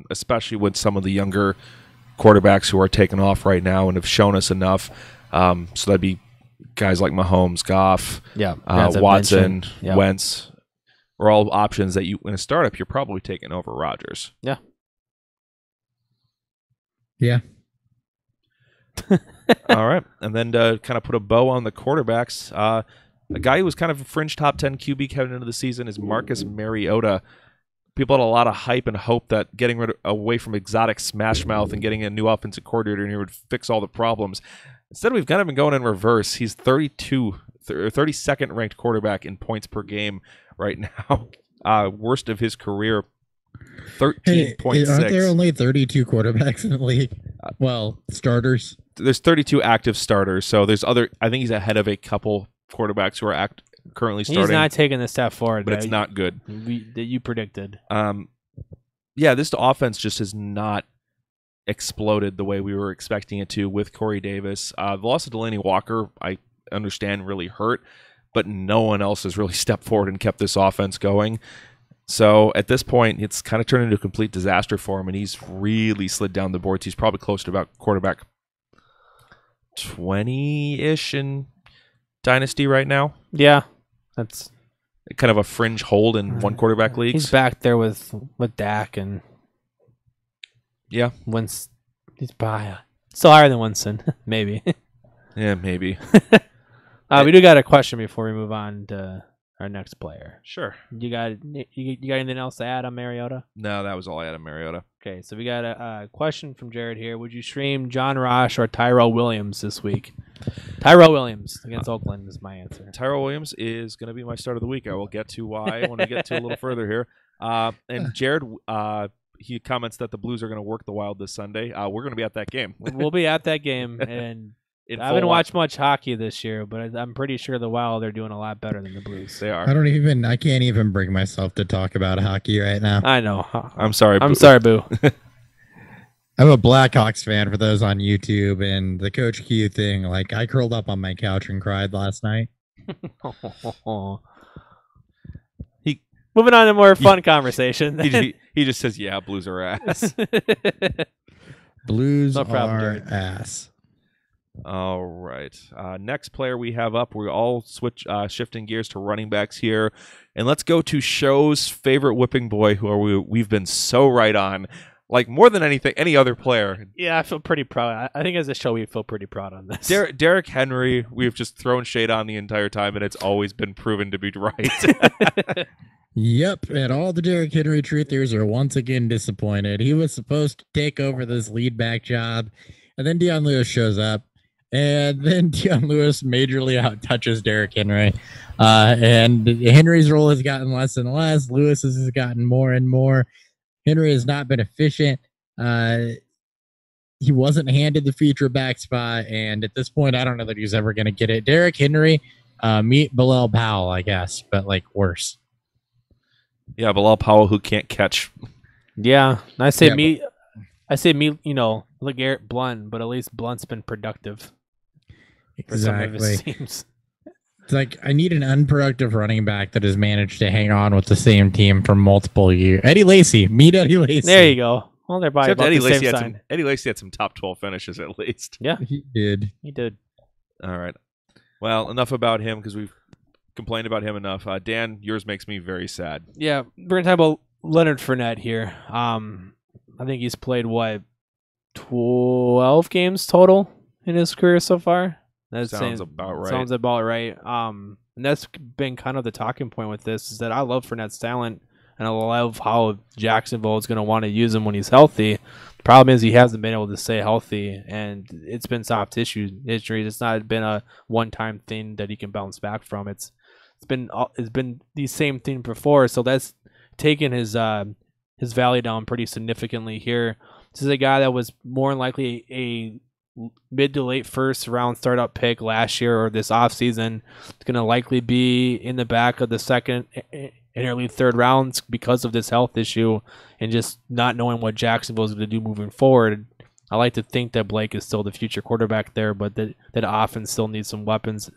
especially with some of the younger quarterbacks who are taking off right now and have shown us enough. So that'd be guys like Mahomes, Goff, Watson, Wentz, are all options that you in a startup you're probably taking over Rodgers. Yeah. All right, and then to kind of put a bow on the quarterbacks, a guy who was kind of a fringe top 10 QB coming into the season is Marcus Mariota. People had a lot of hype and hope that getting away from exotic smash mouth and getting a new offensive coordinator in here would fix all the problems. Instead, we've kind of been going in reverse. He's 32nd ranked quarterback in points per game right now. Worst of his career, 13.6. Aren't there only 32 quarterbacks in the league? Well, starters. There's 32 active starters, so there's other. I think he's ahead of a couple quarterbacks who are currently starting. He's not taking the step forward, but it's not good. That you predicted. This offense just has not exploded the way we were expecting it to with Corey Davis. The loss of Delaney Walker, I understand, really hurt, but no one else has really stepped forward and kept this offense going. So at this point, it's kind of turned into a complete disaster for him, and he's really slid down the boards. He's probably close to about quarterback 20-ish in Dynasty right now. Yeah, that's kind of a fringe hold in one quarterback leagues. He's back there with Dak and yeah. Once he's by Still higher than Winston, maybe. Yeah, maybe. We do got a question before we move on to our next player. Sure. You got anything else to add on Mariota? No, that was all I had on Mariota. Okay, so we got a question from Jared here. Would you stream John Ross or Tyrell Williams this week? Tyrell Williams against Oakland is my answer. Tyrell Williams is going to be my start of the week. I will get to why when we get to a little further here. And Jared, he comments that the Blues are going to work the Wild this Sunday. We're going to be at that game. We'll be at that game, and I haven't watched much hockey this year, but I'm pretty sure the Wild are doing a lot better than the Blues. They are. I can't even bring myself to talk about hockey right now. I know. I'm sorry. I'm sorry, Boo. I'm a Blackhawks fan for those on YouTube, and the Coach Q thing, like, I curled up on my couch and cried last night. Moving on to more fun conversation. He just says, yeah, Blues are ass. Blues No problem, are Jared. ass. All right. Next player we have up, we're all shifting gears to running backs here. And let's go to show's favorite whipping boy, who we've been so right on. Like, more than anything, any other player. Yeah, I feel pretty proud. I think as a show, we feel pretty proud on this. Derrick Henry, we've just thrown shade on the entire time, and it's always been proven to be right. Yep, and all the Derrick Henry truthers are once again disappointed. He was supposed to take over this lead back job, and then Deion Lewis shows up, and then Deion Lewis majorly out-touches Derrick Henry. And Henry's role has gotten less and less. Lewis's has gotten more and more. Henry has not been efficient. He wasn't handed the feature back spot, and at this point, I don't know that he's ever going to get it. Derrick Henry, meet Bilal Powell, I guess, but like worse. Yeah, Bilal Powell, who can't catch. Yeah, I say meet, LeGarrette Blount, but at least Blunt's been productive. For some of his teams. It's like, I need an unproductive running back that has managed to hang on with the same team for multiple years. Eddie Lacy. Meet Eddie Lacy. There you go. Well, they're probably about Eddie the Lacy same had sign. Eddie Lacy had some top 12 finishes at least. Yeah, He did. he did. All right. Well, enough about him because we've complained about him enough. Dan, yours makes me very sad. Yeah, we're going to talk about Leonard Fournette here. I think he's played, 12 games total in his career so far? That sounds about right. Sounds about right. And that's been kind of the talking point with this, is that I love Fournette's talent, and I love how Jacksonville is going to want to use him when he's healthy. The problem is he hasn't been able to stay healthy, and it's been soft tissue injuries. It's not been a one-time thing that he can bounce back from. It's been the same thing before, so that's taken his value down pretty significantly here. This is a guy that was more than likely a mid to late first round startup pick last year or this offseason. It's going to likely be in the back of the second and early third rounds because of this health issue and just not knowing what Jacksonville is going to do moving forward. I like to think that Blake is still the future quarterback there, but that offense still needs some weapons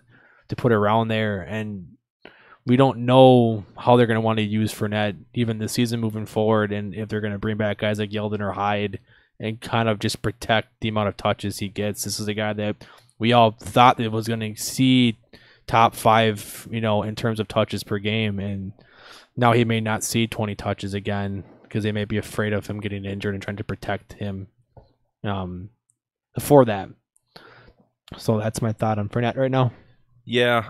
to put around there. And we don't know how they're going to want to use Fournette even this season moving forward, and if they're going to bring back guys like Yeldon or Hyde and kind of just protect the amount of touches he gets. This is a guy that we all thought that was going to exceed top 5, in terms of touches per game, and now he may not see 20 touches again because they may be afraid of him getting injured and trying to protect him for that. So that's my thought on Fournette right now. Yeah,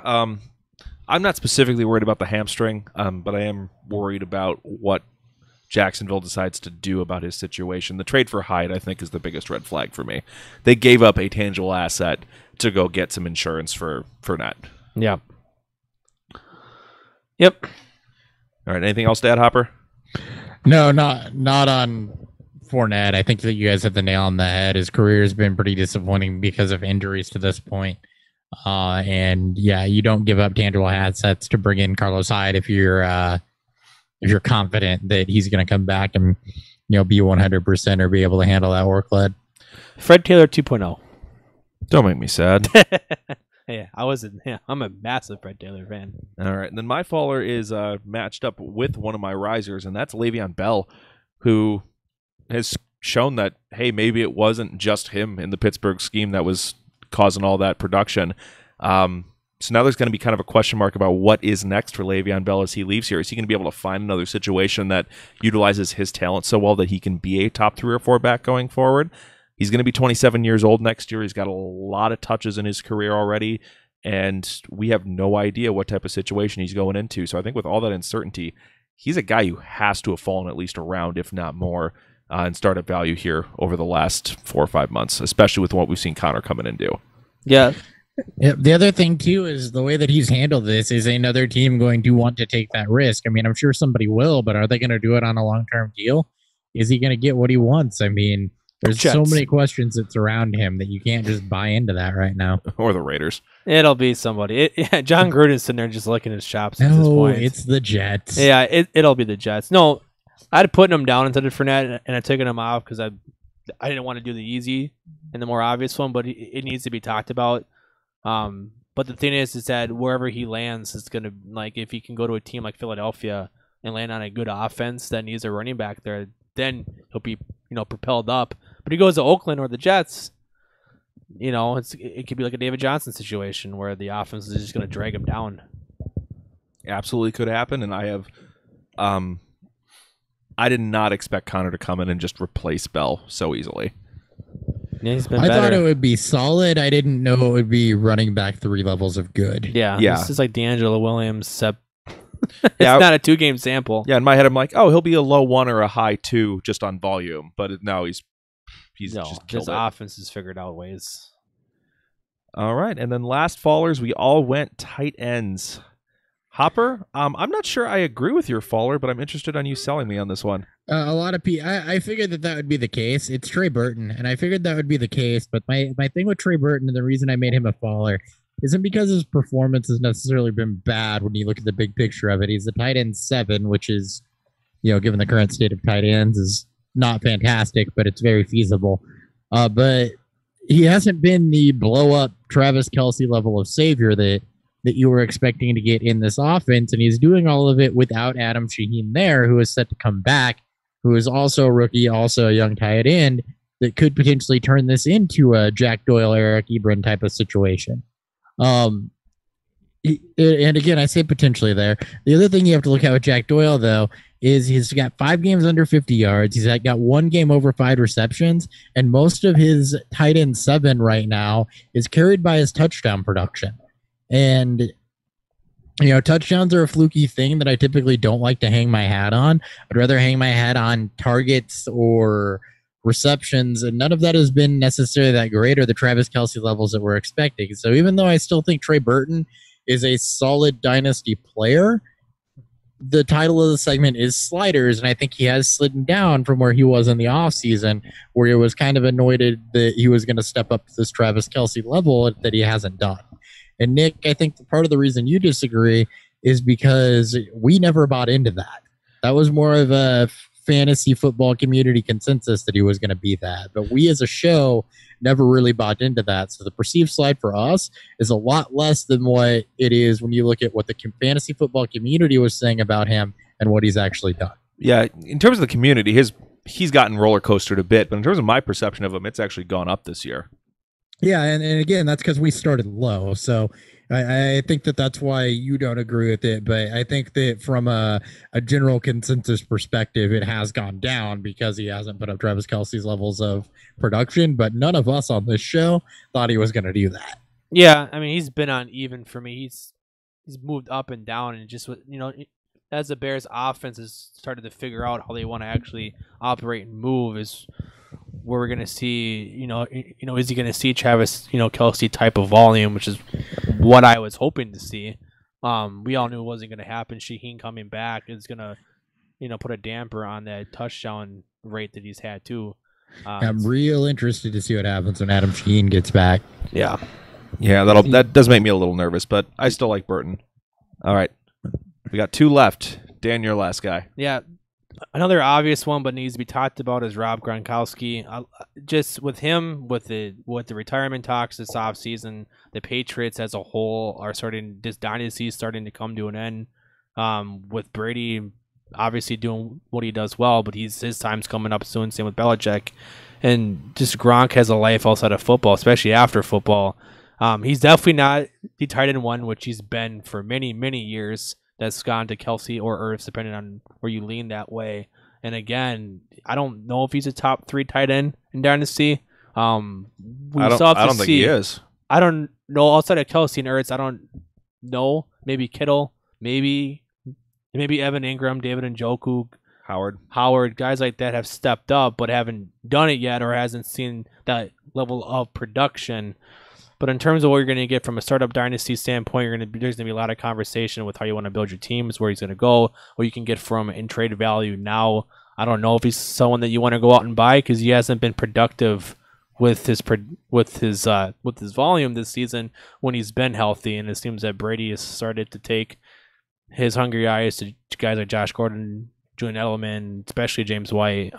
I'm not specifically worried about the hamstring, but I am worried about what Jacksonville decides to do about his situation. The trade for Hyde, I think, is the biggest red flag for me. They gave up a tangible asset to go get some insurance for Fournette. Yeah. Yep. All right, anything else to add, Hopper? No, not on Fournette. I think that you guys hit the nail on the head. His career has been pretty disappointing because of injuries to this point. And yeah, you don't give up tangible assets to bring in Carlos Hyde if you're confident that he's going to come back and be 100% or be able to handle that workload. Fred Taylor 2.0. Don't make me sad. Yeah, I'm a massive Fred Taylor fan. All right, and then my faller is matched up with one of my risers, and that's Le'Veon Bell, who has shown that, hey, maybe it wasn't just him in the Pittsburgh scheme that was causing all that production. So now there's going to be kind of a question mark about what is next for Le'Veon Bell as he leaves here. Is he going to be able to find another situation that utilizes his talent so well that he can be a top 3 or 4 back going forward? He's going to be 27 years old next year. He's got a lot of touches in his career already, and we have no idea what type of situation he's going into. So I think with all that uncertainty, he's a guy who has to have fallen at least a round, if not more, in startup value here over the last 4 or 5 months, especially with what we've seen Connor come in and do. Yeah. Yeah, the other thing too is the way that he's handled this. Is another team going to want to take that risk? I mean, I'm sure somebody will, but are they going to do it on a long-term deal? Is he going to get what he wants? I mean, there's so many questions that surround him that you can't just buy into that right now. Or the Raiders. It'll be somebody. John Gruden's sitting there just licking his chops at this point. It's the Jets. Yeah, it'll be the Jets. No, I'd put him down instead of Fournette, and I'd taken him off because I didn't want to do the easy and the more obvious one, but it needs to be talked about. But the thing is that wherever he lands, it's gonna, like, if he can go to a team like Philadelphia and land on a good offense that needs a running back there, then he'll be propelled up. But he goes to Oakland or the Jets, it could be like a David Johnson situation where the offense is just gonna drag him down. Absolutely could happen, and I have, I did not expect Connor to come in and just replace Bell so easily. Yeah, he's been I better. thought it would be solid. I didn't know it would be running back 3 levels of good. Yeah. This is like D'Angelo Williams, except it's Yeah, not a 2-game sample. Yeah, in my head, I'm like, oh, he'll be a low 1 or a high 2 just on volume, but no, he's just killed his it. offense has figured out ways. All right, and then last fallers, we all went tight ends. Hopper, I'm not sure I agree with your faller, but I'm interested on you selling me on this one. A lot of people, I figured that would be the case. It's Trey Burton, and I figured that would be the case. But my thing with Trey Burton, and the reason I made him a faller, isn't because his performance has necessarily been bad when you look at the big picture of it. He's a tight end 7, which is, given the current state of tight ends, is not fantastic, but it's very feasible. But he hasn't been the blow up Travis Kelce level of savior that you were expecting to get in this offense, and he's doing all of it without Adam Shaheen there, who is set to come back, who is also a rookie, also a young tight end, that could potentially turn this into a Jack Doyle, Eric Ebron type of situation. And again, I say potentially there. The other thing you have to look at with Jack Doyle, though, is he's got 5 games under 50 yards. He's got 1 game over 5 receptions, and most of his tight end 7 right now is carried by his touchdown production. And, touchdowns are a fluky thing that I typically don't like to hang my hat on. I'd rather hang my hat on targets or receptions, and none of that has been necessarily that great or the Travis Kelce levels that we're expecting. So even though I still think Trey Burton is a solid dynasty player, the title of the segment is sliders, and I think he has slid down from where he was in the offseason, where he was kind of anointed that he was going to step up to this Travis Kelce level that he hasn't done. And Nick, I think part of the reason you disagree is because we never bought into that. That was more of a fantasy football community consensus that he was going to be that. But we as a show never really bought into that. So the perceived slide for us is a lot less than what it is when you look at what the fantasy football community was saying about him and what he's actually done. Yeah, in terms of the community, he's gotten roller coastered a bit, but in terms of my perception of him, it's actually gone up this year. Yeah, and again, that's because we started low. So I think that's why you don't agree with it. But I think that from a general consensus perspective, it has gone down because he hasn't put up Travis Kelce's levels of production. But none of us on this show thought he was going to do that. Yeah, I mean, he's been on even for me. He's moved up and down, and just as the Bears' offense has started to figure out how they want to actually operate and move, is where we're going to see, is he going to see Travis, Kelce type of volume, which is what I was hoping to see. We all knew it wasn't going to happen. Shaheen coming back is going to, put a damper on that touchdown rate that he's had too. I'm real interested to see what happens when Adam Shaheen gets back. Yeah, that does make me a little nervous, but I still like Burton. All right, we got 2 left. Dan, your last guy. Yeah. Another obvious one, but needs to be talked about, is Rob Gronkowski. Just with him, with the retirement talks this offseason, the Patriots as a whole are this dynasty is starting to come to an end. With Brady obviously doing what he does well, but his time's coming up soon. Same with Belichick, and just Gronk has a life outside of football, especially after football. He's definitely not the tight end 1, which he's been for many, many years. That's gone to Kelce or Ertz, depending on where you lean that way. And again, I don't know if he's a top 3 tight end in Dynasty We I still have to don't think he see. is. I don't know. Outside of Kelsey and Ertz, I don't know. Maybe Kittle, maybe Evan Ingram, David Njoku, Howard, guys like that have stepped up but haven't done it yet or hasn't seen that level of production. But in terms of what you're going to get from a startup dynasty standpoint, there's going to be a lot of conversation with how you want to build your teams, where he's going to go, what you can get from in trade value now. I don't know if he's someone that you want to go out and buy because he hasn't been productive with his volume this season when he's been healthy, and it seems that Brady has started to take his hungry eyes to guys like Josh Gordon, Julian Edelman, especially James White.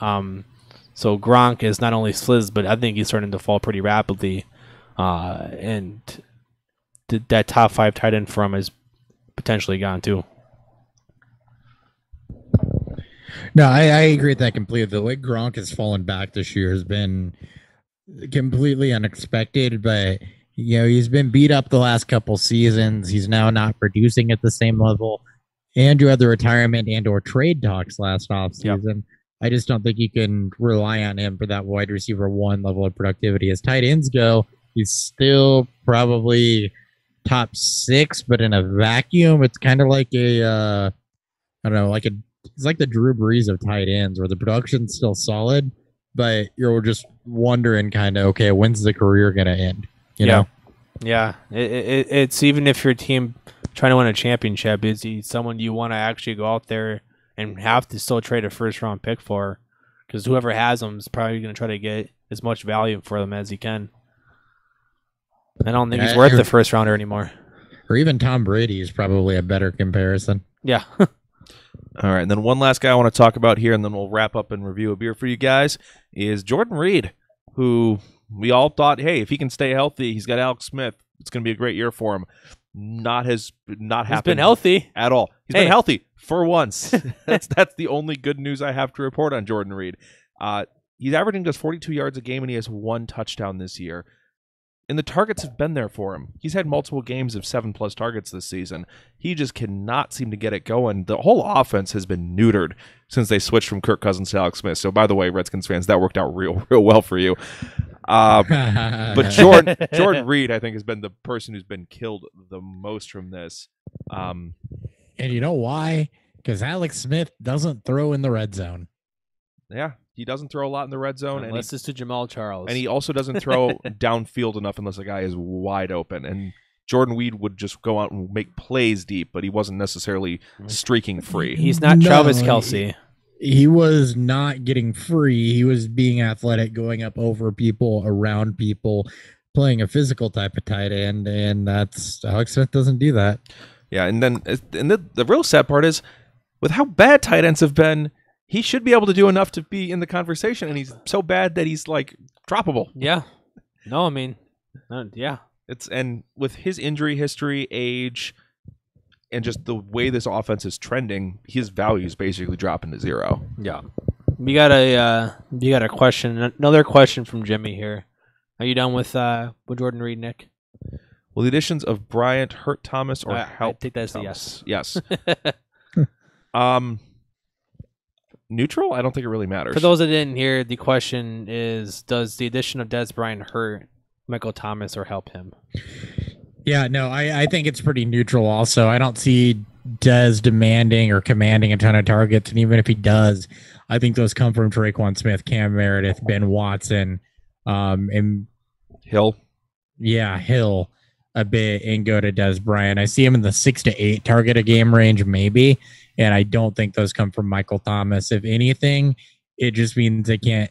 So Gronk is not only sliz, but I think he's starting to fall pretty rapidly. And that top 5 tight end for him is potentially gone too. No, I agree with that completely. The way Gronk has fallen back this year has been completely unexpected, but he's been beat up the last couple seasons. He's now not producing at the same level. And you had the retirement and or trade talks last offseason. Yep. I just don't think you can rely on him for that wide receiver 1 level of productivity. As tight ends go, he's still probably top 6, but in a vacuum, it's kind of like it's like the Drew Brees of tight ends, where the production's still solid, but you're just wondering kind of, okay, when's the career going to end? You know? Yeah. It's even if your team trying to win a championship, is he someone you want to actually go out there and have to still trade a first-round pick for? Because whoever has him is probably going to try to get as much value for them as he can. I don't think he's worth the first rounder anymore. Or even Tom Brady is probably a better comparison. Yeah. All right, and then one last guy I want to talk about here, and then we'll wrap up and review a beer for you guys, is Jordan Reed, who we all thought, hey, if he can stay healthy, he's got Alex Smith, it's going to be a great year for him. He's been healthy at all. He's been healthy for once. That's the only good news I have to report on Jordan Reed. He's averaging just 42 yards a game, and he has 1 touchdown this year. And the targets have been there for him. He's had multiple games of 7+ targets this season. He just cannot seem to get it going. The whole offense has been neutered since they switched from Kirk Cousins to Alex Smith. So, by the way, Redskins fans, that worked out real well for you. But Jordan Reed, I think, has been the person who's been killed the most from this. And you know why? Because Alex Smith doesn't throw in the red zone. Yeah. He doesn't throw a lot in the red zone. Unless it's to Jamal Charles. And he also doesn't throw downfield enough unless a guy is wide open. And Jordan Reed would just go out and make plays deep, but he wasn't necessarily streaking free. He's not Travis Kelce. He was not getting free. He was being athletic, going up over people, around people, playing a physical type of tight end, and that's Alex Smith doesn't do that. Yeah, and the real sad part is, with how bad tight ends have been, he should be able to do enough to be in the conversation, and he's so bad that he's like droppable. Yeah. No, I mean, yeah. And with his injury history, age, and just the way this offense is trending, his value is basically dropping to 0. Yeah. You got a question, another question from Jimmy here. Are you done with Jordan Reed, Nick? Well, the additions of Bryant hurt Thomas or help? I think that's Thomas? A yes. Neutral? I don't think it really matters. For those that didn't hear, the question is, does the addition of Des Bryant hurt Michael Thomas or help him? Yeah, no, I think it's pretty neutral also. I don't see Des demanding or commanding a ton of targets, and even if he does, I think those come from Traquan Smith, Cam Meredith, Ben Watson, and Hill. Yeah, Hill a bit, and go to Des Bryant. I see him in the 6 to 8 target a game range, maybe. And I don't think those come from Michael Thomas. If anything, it just means they can't,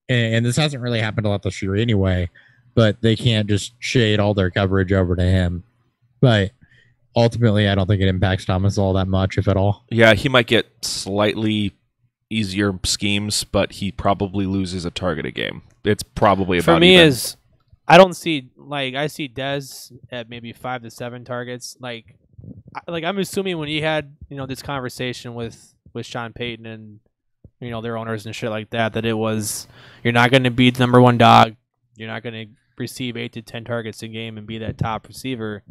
and this hasn't really happened a lot this year anyway, but they can't just shade all their coverage over to him. But ultimately, I don't think it impacts Thomas all that much, if at all. Yeah, he might get slightly easier schemes, but he probably loses a target a game. It's probably about for me even. I don't see, I see Des at maybe 5 to 7 targets. I'm assuming when he had, this conversation with Sean Payton and, their owners and shit like that it was, you're not going to be the number 1 dog. You're not going to receive 8 to 10 targets a game and be that top receiver.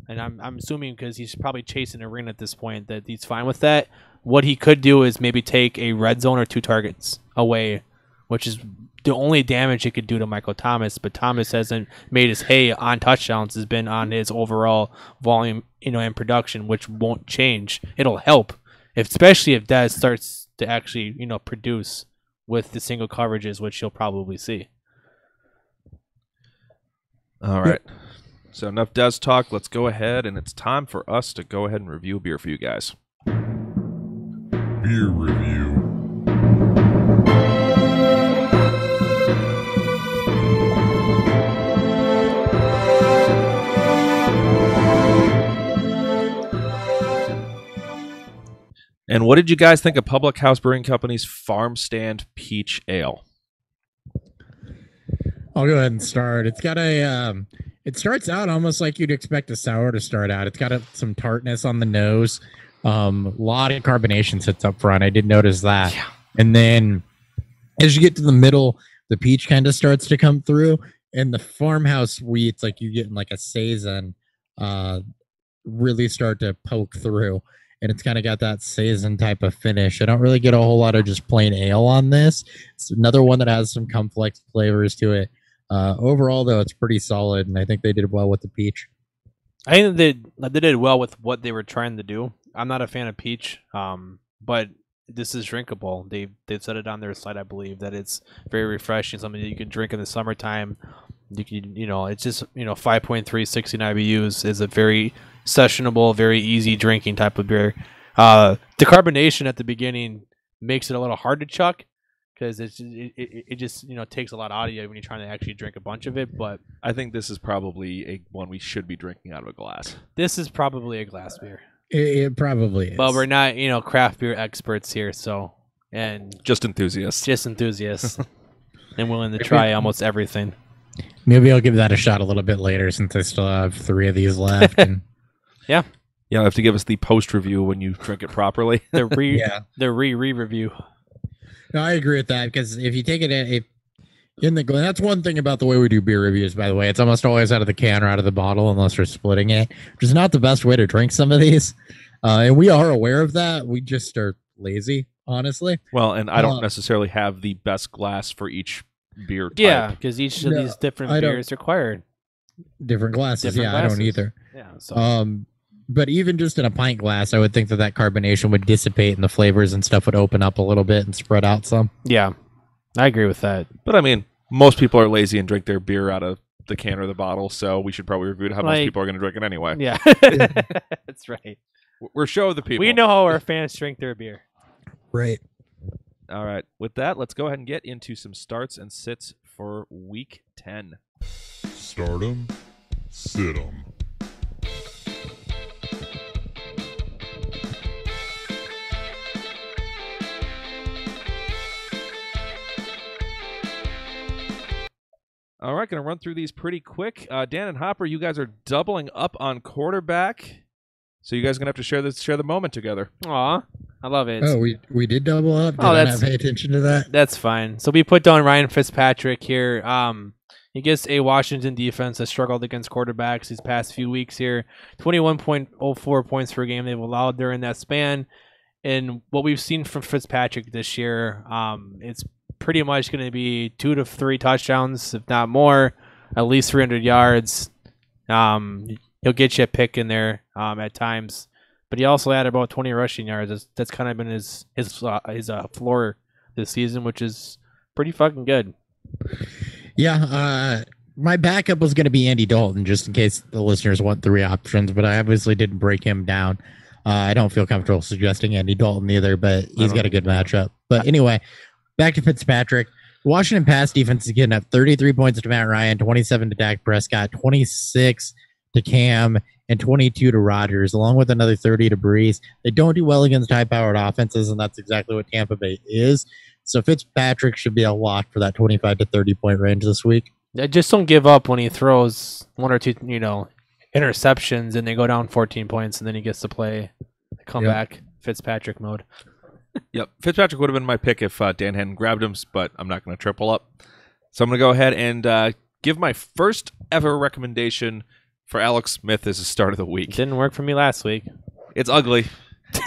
And I'm assuming because he's probably chasing a ring at this point that he's fine with that. What he could do is maybe take a red zone or 2 targets away which is the only damage it could do to Michael Thomas. But Thomas hasn't made his hay on touchdowns; has been on his overall volume, and production, which won't change. It'll help, especially if Dez starts to actually, produce with the single coverages, which you'll probably see. All right. So enough Dez talk. Let's go ahead, and it's time for us to go ahead and review a beer for you guys. Beer review. And what did you guys think of Public House Brewing Company's Farmstand Peach Ale? I'll go ahead and start. It's got it starts out almost like you'd expect a sour to start out. It's got some tartness on the nose. A lot of carbonation sits up front. I did notice that. Yeah. And then as you get to the middle, the peach kind of starts to come through. And the farmhouse wheats, like you getting like a Saison, really start to poke through. And it's kind of got that Saison type of finish. I don't really get a whole lot of just plain ale on this. It's another one that has some complex flavors to it. Overall, though, it's pretty solid, and I think they did well with the peach. I think they did well with what they were trying to do. I'm not a fan of peach, but this is drinkable. They've said it on their site, I believe, that it's very refreshing, something that you can drink in the summertime. You can, it's just 5.3, 16 IBUs is a very sessionable, very easy drinking type of beer. The carbonation at the beginning makes it a little hard to chuck because it just takes a lot out of you when you're trying to actually drink a bunch of it. But I think this is probably one we should be drinking out of a glass. This is probably a glass beer. It probably is. But we're not craft beer experts here, and just enthusiasts, and willing to try almost everything. Maybe I'll give that a shot a little bit later since I still have 3 of these left. And yeah, you have to give us the post review when you drink it properly. The re-review. No, I agree with that because if you take it in the glass, that's one thing about the way we do beer reviews. By the way, it's almost always out of the can or out of the bottle unless we're splitting it, which is not the best way to drink some of these. And we are aware of that. We just are lazy, honestly. Well, and I don't necessarily have the best glass for each beer type. Yeah, because each of these different beers require different glasses. I don't either. Yeah. So. But even just in a pint glass, I would think that carbonation would dissipate and the flavors and stuff would open up a little bit and spread out some. Yeah, I agree with that. But I mean, most people are lazy and drink their beer out of the can or the bottle, so we should probably review how most people are going to drink it anyway. Yeah, that's right. We're show the people. We know how our fans drink their beer. Right. All right. With that, let's go ahead and get into some starts and sits for Week 10. Start 'em, sit 'em. All right, going to run through these pretty quick. Dan and Hopper, you guys are doubling up on quarterback, so you guys are going to have to share the moment together. Aw, I love it. Oh, we did double up? Did I not pay attention to that? That's fine. So we put down Ryan Fitzpatrick here. He gets a Washington defense that struggled against quarterbacks these past few weeks here. 21.04 points per game they've allowed during that span. And what we've seen from Fitzpatrick this year, it's pretty much going to be 2 to 3 touchdowns, if not more, at least 300 yards. He'll get you a pick in there at times, but he also had about 20 rushing yards. That's kind of been his floor this season, which is pretty fucking good. Yeah, my backup was going to be Andy Dalton, just in case the listeners want 3 options, but I obviously didn't break him down. I don't feel comfortable suggesting Andy Dalton either, but he's got a good matchup. But anyway, back to Fitzpatrick. Washington pass defense is getting up 33 points to Matt Ryan, 27 to Dak Prescott, 26 to Cam, and 22 to Rodgers, along with another 30 to Breeze. They don't do well against high-powered offenses, and that's exactly what Tampa Bay is. So Fitzpatrick should be a lock for that 25 to 30-point range this week. I just don't give up when he throws 1 or 2, interceptions, and they go down 14 points, and then he gets to play comeback Fitzpatrick mode. Yep, Fitzpatrick would have been my pick if Dan hadn't grabbed him, but I'm not going to triple up. So I'm going to go ahead and give my first ever recommendation for Alex Smith as a start of the week. Didn't work for me last week. It's ugly.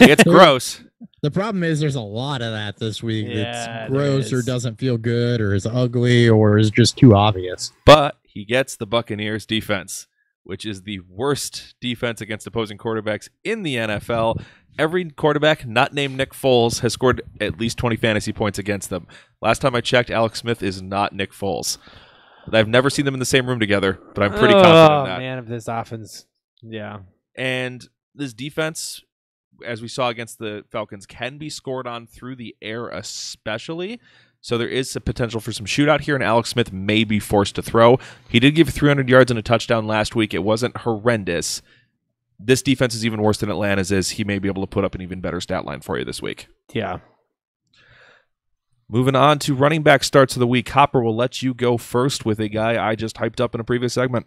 It's gross. The problem is there's a lot of that this week Yeah, that's there gross or is. doesn't feel good or is ugly or is just too obvious. But he gets the Buccaneers defense, which is the worst defense against opposing quarterbacks in the NFL. Every quarterback not named Nick Foles has scored at least 20 fantasy points against them. Last time I checked, Alex Smith is not Nick Foles. I've never seen them in the same room together, but I'm pretty confident in that. Oh, man, if this offense, yeah. And this defense, as we saw against the Falcons, can be scored on through the air especially. So there is a potential for some shootout here, and Alex Smith may be forced to throw. He did give 300 yards and a touchdown last week. It wasn't horrendous. This defense is even worse than Atlanta's is. He may be able to put up an even better stat line for you this week. Yeah. Moving on to running back starts of the week. Hopper will let you go first with a guy I just hyped up in a previous segment.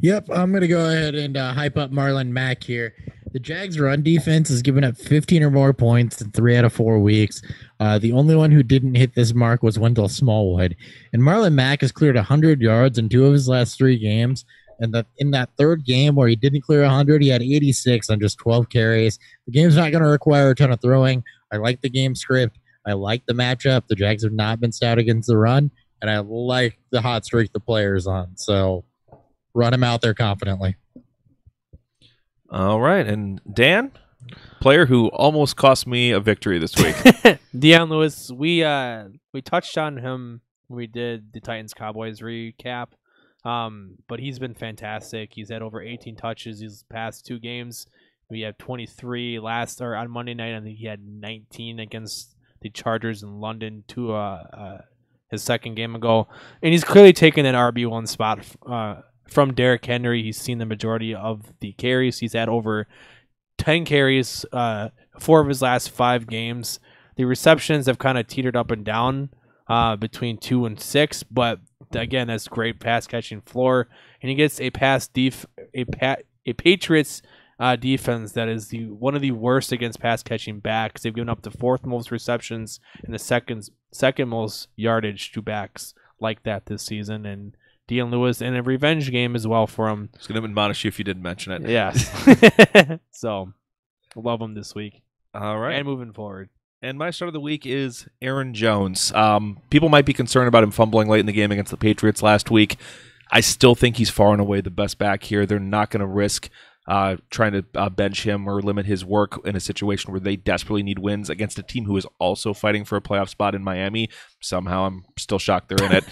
Yep, I'm going to go ahead and hype up Marlon Mack here. The Jags' run defense has given up 15 or more points in 3 out of 4 weeks. The only one who didn't hit this mark was Wendell Smallwood. And Marlon Mack has cleared 100 yards in 2 of his last 3 games. And in that third game where he didn't clear 100, he had 86 on just 12 carries. The game's not going to require a ton of throwing. I like the game script. I like the matchup. The Jags have not been stout against the run. And I like the hot streak the player's on. So run him out there confidently. All right. And Dan, player who almost cost me a victory this week. Deion Lewis, we touched on him when we did the Titans-Cowboys recap. But he's been fantastic. He's had over 18 touches these past 2 games. We had 23 on Monday night. I think he had 19 against the Chargers in London his second game ago. And he's clearly taken that RB1 spot from Derrick Henry. He's seen the majority of the carries. He's had over 10 carries 4 of his last 5 games. The receptions have kind of teetered up and down between 2 and 6, but again, that's great pass catching floor, and he gets a Patriots defense that is one of the worst against pass catching backs. They've given up the 4th most receptions and the second most yardage to backs like that this season. And Deion Lewis in a revenge game as well for him. I was going to admonish you if you didn't mention it. Yes. So love him this week. All right. And moving forward. And my start of the week is Aaron Jones. People might be concerned about him fumbling late in the game against the Patriots last week. I still think he's far and away the best back here. They're not going to risk trying to bench him or limit his work in a situation where they desperately need wins against a team who is also fighting for a playoff spot in Miami. Somehow I'm still shocked they're in it.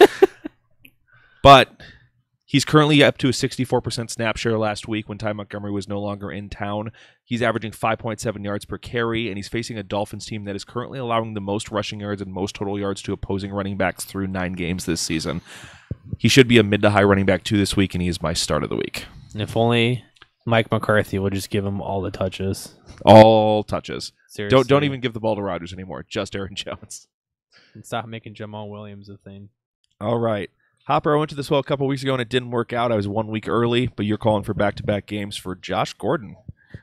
But he's currently up to a 64% snap share last week when Ty Montgomery was no longer in town. He's averaging 5.7 yards per carry, and he's facing a Dolphins team that is currently allowing the most rushing yards and most total yards to opposing running backs through 9 games this season. He should be a mid to high running back 2 this week, and he is my start of the week. If only Mike McCarthy will just give him all the touches. All touches. Seriously. Don't even give the ball to Rodgers anymore. Just Aaron Jones. And stop making Jamal Williams a thing. All right. Hopper, I went to this well a couple weeks ago, and it didn't work out. I was 1 week early, but you're calling for back-to-back games for Josh Gordon.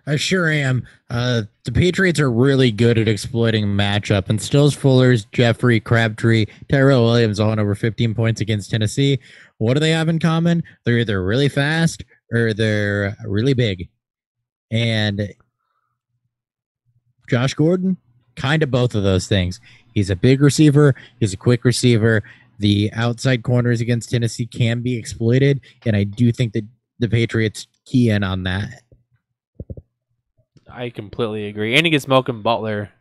I sure am. The Patriots are really good at exploiting matchup, and Stills, Fullers, Jeffrey, Crabtree, Tyrell Williams all on over 15 points against Tennessee. What do they have in common? They're either really fast or they're really big. And Josh Gordon, kind of both of those things. He's a big receiver. He's a quick receiver. The outside corners against Tennessee can be exploited, and I do think that the Patriots key in on that. I completely agree. And he gets Malcolm Butler.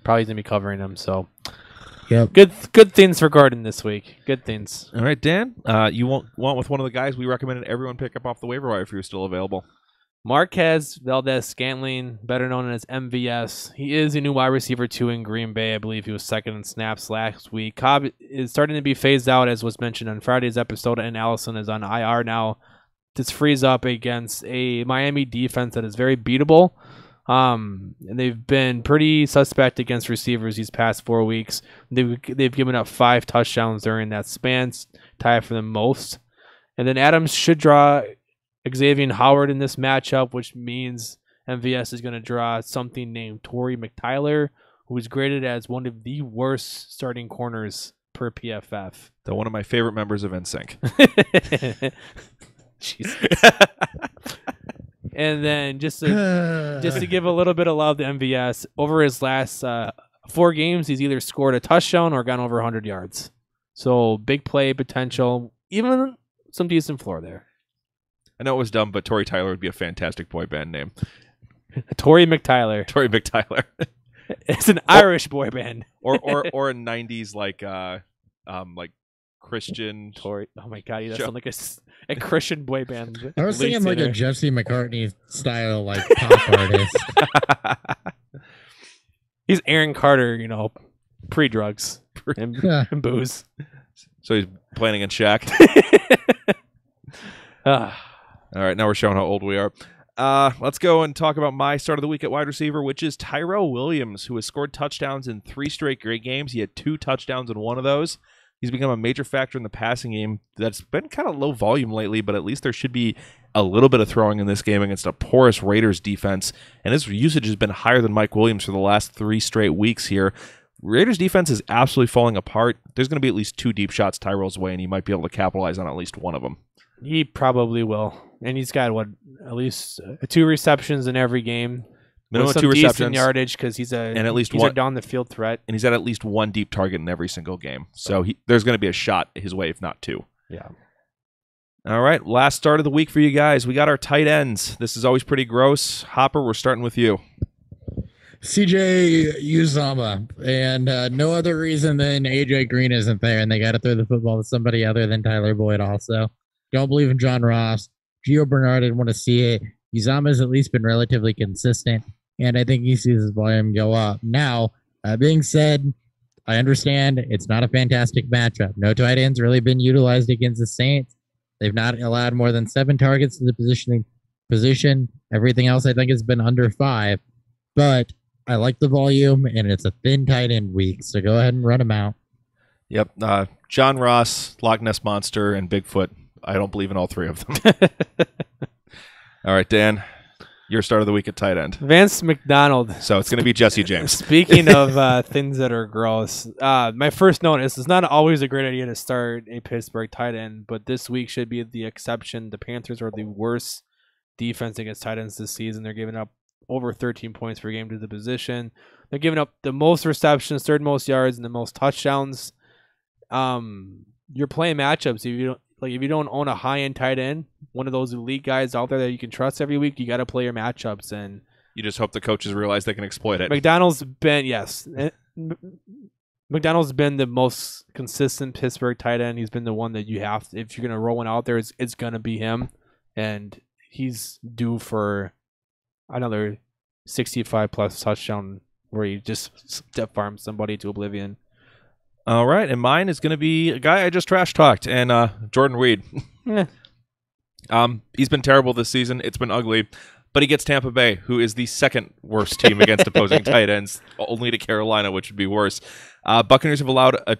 Probably going to be covering him, so Yep. good things for Gordon this week. Good things. All right, Dan, you want with one of the guys we recommended everyone pick up off the waiver wire if you're still available. Marquez Valdez-Scantling, better known as MVS. He is a new wide receiver 2 in Green Bay. I believe he was second in snaps last week. Cobb is starting to be phased out, as was mentioned on Friday's episode, and Allison is on IR now. This frees up against a Miami defense that is very beatable. And they've been pretty suspect against receivers these past 4 weeks. They've given up 5 touchdowns during that span, tied for the most. And then Adams should draw Xavier Howard in this matchup, which means MVS is going to draw something named Torrey McTyler, who is graded as one of the worst starting corners per PFF. So one of my favorite members of NSYNC. Jesus. And then just to give a little bit of love to MVS, over his last 4 games, he's either scored a touchdown or gone over 100 yards. So big play potential, even some decent floor there. I know it was dumb, but Tory Tyler would be a fantastic boy band name. Tory McTyler. Tory McTyler. It's an Irish boy band. or a 90s like Christian Tory. Oh my god, he does sound like a Christian boy band. I was lead thinking like a singer. Jesse McCartney style like pop artist. He's Aaron Carter, pre-drugs and booze. So he's playing against Shaq. All right, now we're showing how old we are. Let's go and talk about my start of the week at wide receiver, which is Tyrell Williams, who has scored touchdowns in 3 straight great games. He had 2 touchdowns in one of those. He's become a major factor in the passing game that's been kind of low volume lately, but at least there should be a little bit of throwing in this game against a porous Raiders defense. And his usage has been higher than Mike Williams for the last 3 straight weeks here. Raiders defense is absolutely falling apart. There's going to be at least 2 deep shots Tyrell's way, and he might be able to capitalize on at least one of them. He probably will. And he's got, at least 2 receptions in every game. Minimum some 2 decent receptions. yardage because he's at least a one down the field threat. And he's had at least 1 deep target in every single game. So there's going to be a shot his way, if not 2. Yeah. All right, last start of the week for you guys. We got our tight ends. This is always pretty gross. Hopper, we're starting with you. CJ Uzama, and no other reason than AJ Green isn't there, and they got to throw the football to somebody other than Tyler Boyd also. Don't believe in John Ross. Gio Bernard didn't want to see it. Uzama's at least been relatively consistent, and I think he sees his volume go up. Now, being said, I understand it's not a fantastic matchup. No tight ends really been utilized against the Saints. They've not allowed more than 7 targets to the position. Everything else, I think, has been under 5. But I like the volume, and it's a thin tight end week, so go ahead and run him out. Yep. John Ross, Loch Ness Monster, and Bigfoot. I don't believe in all 3 of them. All right, Dan, your start of the week at tight end. Vance McDonald. So it's going to be Jesse James. Speaking of things that are gross, my first note is it's not always a great idea to start a Pittsburgh tight end, but this week should be the exception. The Panthers are the worst defense against tight ends this season. They're giving up over 13 points per game to the position. They're giving up the most receptions, 3rd most yards, and the most touchdowns. You're playing matchups. If you don't own a high-end tight end, one of those elite guys out there that you can trust every week, you got to play your matchups. And you just hope the coaches realize they can exploit it. McDonald's been the most consistent Pittsburgh tight end. He's been the one that you have to, if you're going to roll one out there, it's going to be him. And he's due for another 65-plus touchdown where he just step farms somebody to oblivion. All right, and mine is going to be a guy I just trash talked, and Jordan Reed. He's been terrible this season. It's been ugly, but he gets Tampa Bay, who is the 2nd worst team against opposing tight ends, only to Carolina, which would be worse. Buccaneers have allowed a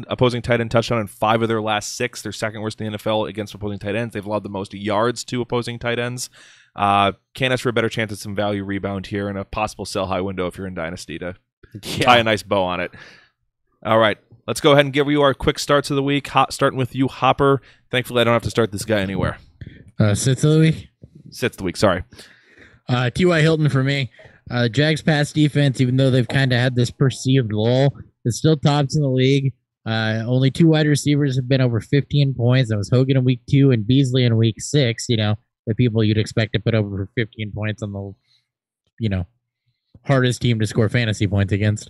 opposing tight end touchdown in 5 of their last 6. They're 2nd worst in the NFL against opposing tight ends. They've allowed the most yards to opposing tight ends. Can't ask for a better chance at some value rebound here and a possible sell high window if you're in Dynasty to tie a nice bow on it. All right, let's go ahead and give you our quick starts of the week. Starting with you, Hopper. Thankfully, I don't have to start this guy anywhere. Sits of the week? Sits the week, sorry. T.Y. Hilton for me. Jags pass defense, even though they've kind of had this perceived lull, is still tops in the league. Only 2 wide receivers have been over 15 points. That was Hogan in week 2 and Beasley in week 6. The people you'd expect to put over 15 points on the, hardest team to score fantasy points against.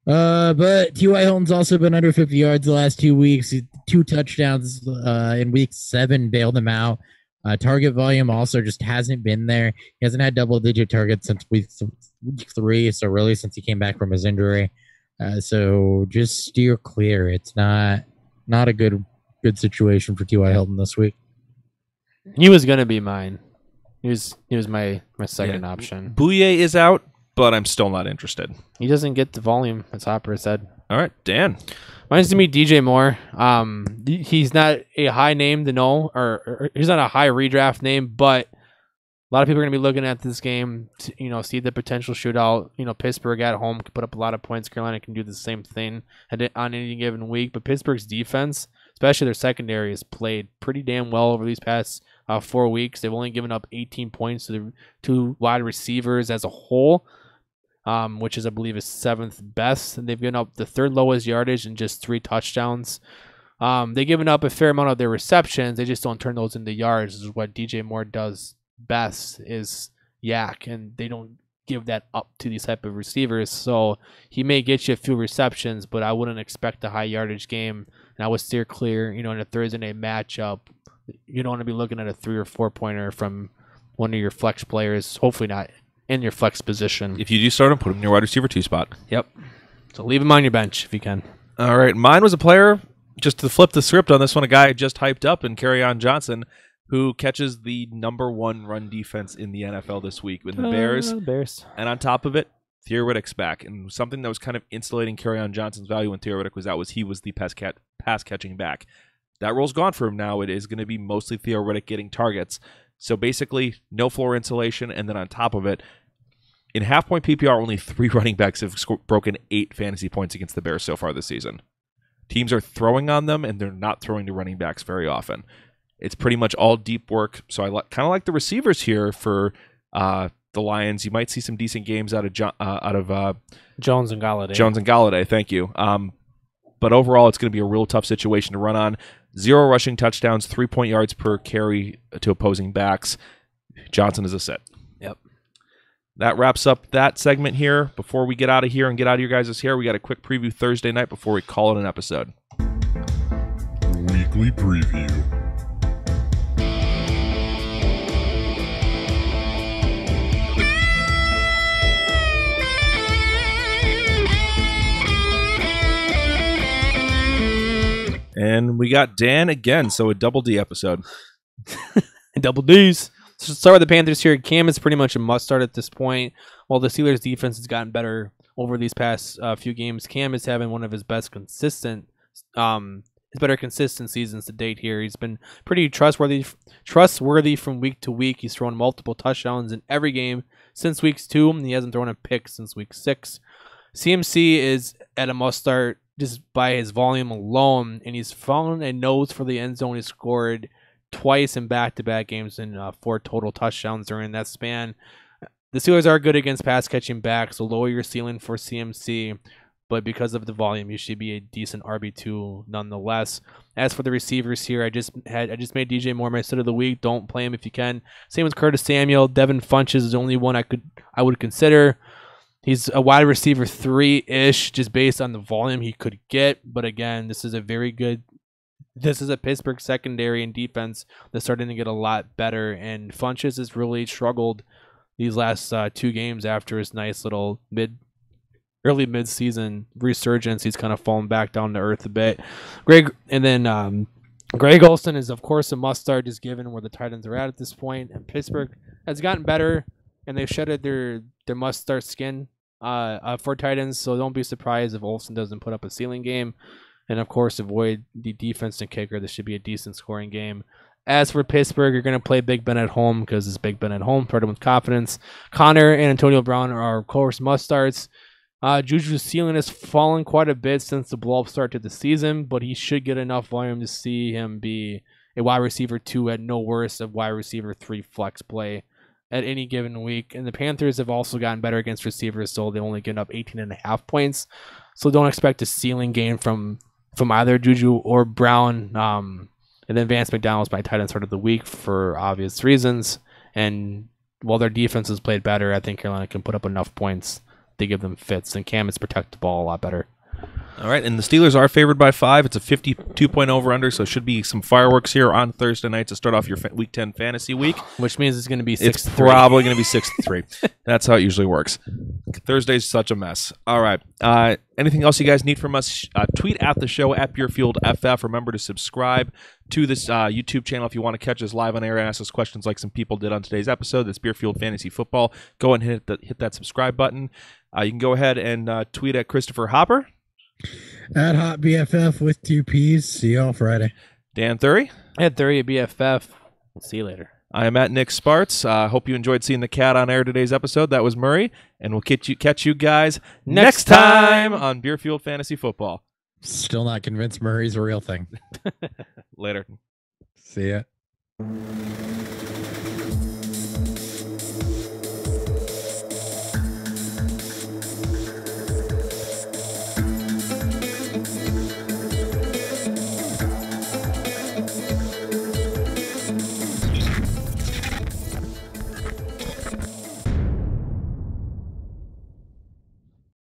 But T.Y. Hilton's also been under 50 yards the last 2 weeks. 2 touchdowns in week 7 bailed him out. Target volume also just hasn't been there. He hasn't had double-digit targets since week 3, so really since he came back from his injury. So just steer clear. It's not a good situation for T.Y. Hilton this week. He was going to be mine. He was my second option. Bouye is out, but I'm still not interested. He doesn't get the volume, as Hopper said. All right, Dan. Mine's to me DJ Moore. He's not a high name to know, or he's not a high redraft name, but A lot of people are going to be looking at this game to, see the potential shootout. Pittsburgh at home can put up a lot of points. Carolina can do the same thing on any given week. But Pittsburgh's defense, especially their secondary, has played pretty damn well over these past 4 weeks. They've only given up 18 points to the 2 wide receivers as a whole, which is, I believe, is 7th best. And they've given up the 3rd lowest yardage and just 3 touchdowns. They've given up a fair amount of their receptions. They just don't turn those into yards. This is what DJ Moore does best, is yak, and they don't give that up to these type of receivers. So he may get you a few receptions, but I wouldn't expect a high yardage game, and I would steer clear. In a Thursday night matchup, you don't want to be looking at a 3 or 4 pointer from one of your flex players. Hopefully not in your flex position. If you do start him, put him in your wide receiver 2 spot. Yep. So leave him on your bench if you can. All right, mine was a player, just to flip the script on this one, a guy I just hyped up in Kerryon Johnson, who catches the #1 run defense in the NFL this week with the Bears. And on top of it, Theoretic's back. And something that was kind of insulating Kerryon Johnson's value when Theoretic was out was he was the pass catching back. That role's gone for him now. It is going to be mostly Theoretic getting targets. So basically, no floor insulation. And then on top of it, in half-point PPR, only 3 running backs have broken 8 fantasy points against the Bears so far this season. Teams are throwing on them, and they're not throwing to running backs very often. It's pretty much all deep work. So I kind of like the receivers here for the Lions. You might see some decent games out of Jones and Galladay. Jones and Galladay, thank you. But overall, it's going to be a real tough situation to run on. 0 rushing touchdowns, 3 yards per carry to opposing backs. Johnson is a sit. Yep. That wraps up that segment here. Before we get out of here and get out of your guys' hair, we got a quick preview Thursday night before we call it an episode. Weekly preview. And we got Dan again, so a double D episode. Double D's. So let's start with the Panthers here. Cam is pretty much a must-start at this point. While the Steelers' defense has gotten better over these past few games, Cam is having one of his best consistent seasons to date here. He's been pretty trustworthy from week to week. He's thrown multiple touchdowns in every game since week 2, and he hasn't thrown a pick since week 6. CMC is at a must-start just by his volume alone, and he's found a nose for the end zone. He scored twice in back-to-back games and 4 total touchdowns during that span. The Steelers are good against pass-catching backs, so lower your ceiling for CMC, but because of the volume, he should be a decent RB2 nonetheless. As for the receivers here, I just made DJ Moore my sit of the week. Don't play him if you can. Same with Curtis Samuel. Devin Funchess is the only one I would consider. He's a wide receiver 3-ish, just based on the volume he could get. But again, this is a Pittsburgh secondary and defense that's starting to get a lot better. And Funchess has really struggled these last 2 games after his nice little early mid-season resurgence. He's kind of fallen back down to earth a bit. Greg Olsen is, of course, a must-start, just given where the Titans are at this point. And Pittsburgh has gotten better, and they've shedded their must-start skin for Titans, so don't be surprised if Olsen doesn't put up a ceiling game. And, of course, avoid the defense and kicker. This should be a decent scoring game. As for Pittsburgh, you're going to play Big Ben at home because it's Big Ben at home. Start him with confidence. Connor and Antonio Brown are, of course, must-starts. Juju's ceiling has fallen quite a bit since the blow-up start to the season, but he should get enough volume to see him be a wide receiver 2 at no worse of wide receiver 3 flex play at any given week. And the Panthers have also gotten better against receivers, so they only given up 18.5 points. So don't expect a ceiling game from either Juju or Brown. And then Vance McDonald's my tight end start of the week for obvious reasons. And while their defense has played better, I think Carolina can put up enough points to give them fits. And Cam has protect the ball a lot better. All right, and the Steelers are favored by 5. It's a 52-point over-under, so it should be some fireworks here on Thursday night to start off your Week 10 fantasy week. Which means it's going to be 6-3. It's probably going to be 6-3. That's how it usually works. Thursday's such a mess. All right. Anything else you guys need from us? Tweet at the show at BeerfieldFF. Remember to subscribe to this YouTube channel if you want to catch us live on air and ask us questions like some people did on today's episode. That's Beerfield Fantasy Football. Go and hit that subscribe button. You can go ahead and tweet at Christopher Hopper. At Hot BFF with 2 P's. See y'all Friday. Dan Thury. At Thury at BFF. We'll see you later. I am at Nick Sparts. Hope you enjoyed seeing the cat on air today's episode. That was Murray, and we'll catch you guys next time on Beer Fueled Fantasy Football. Still not convinced Murray's a real thing. Later. See ya.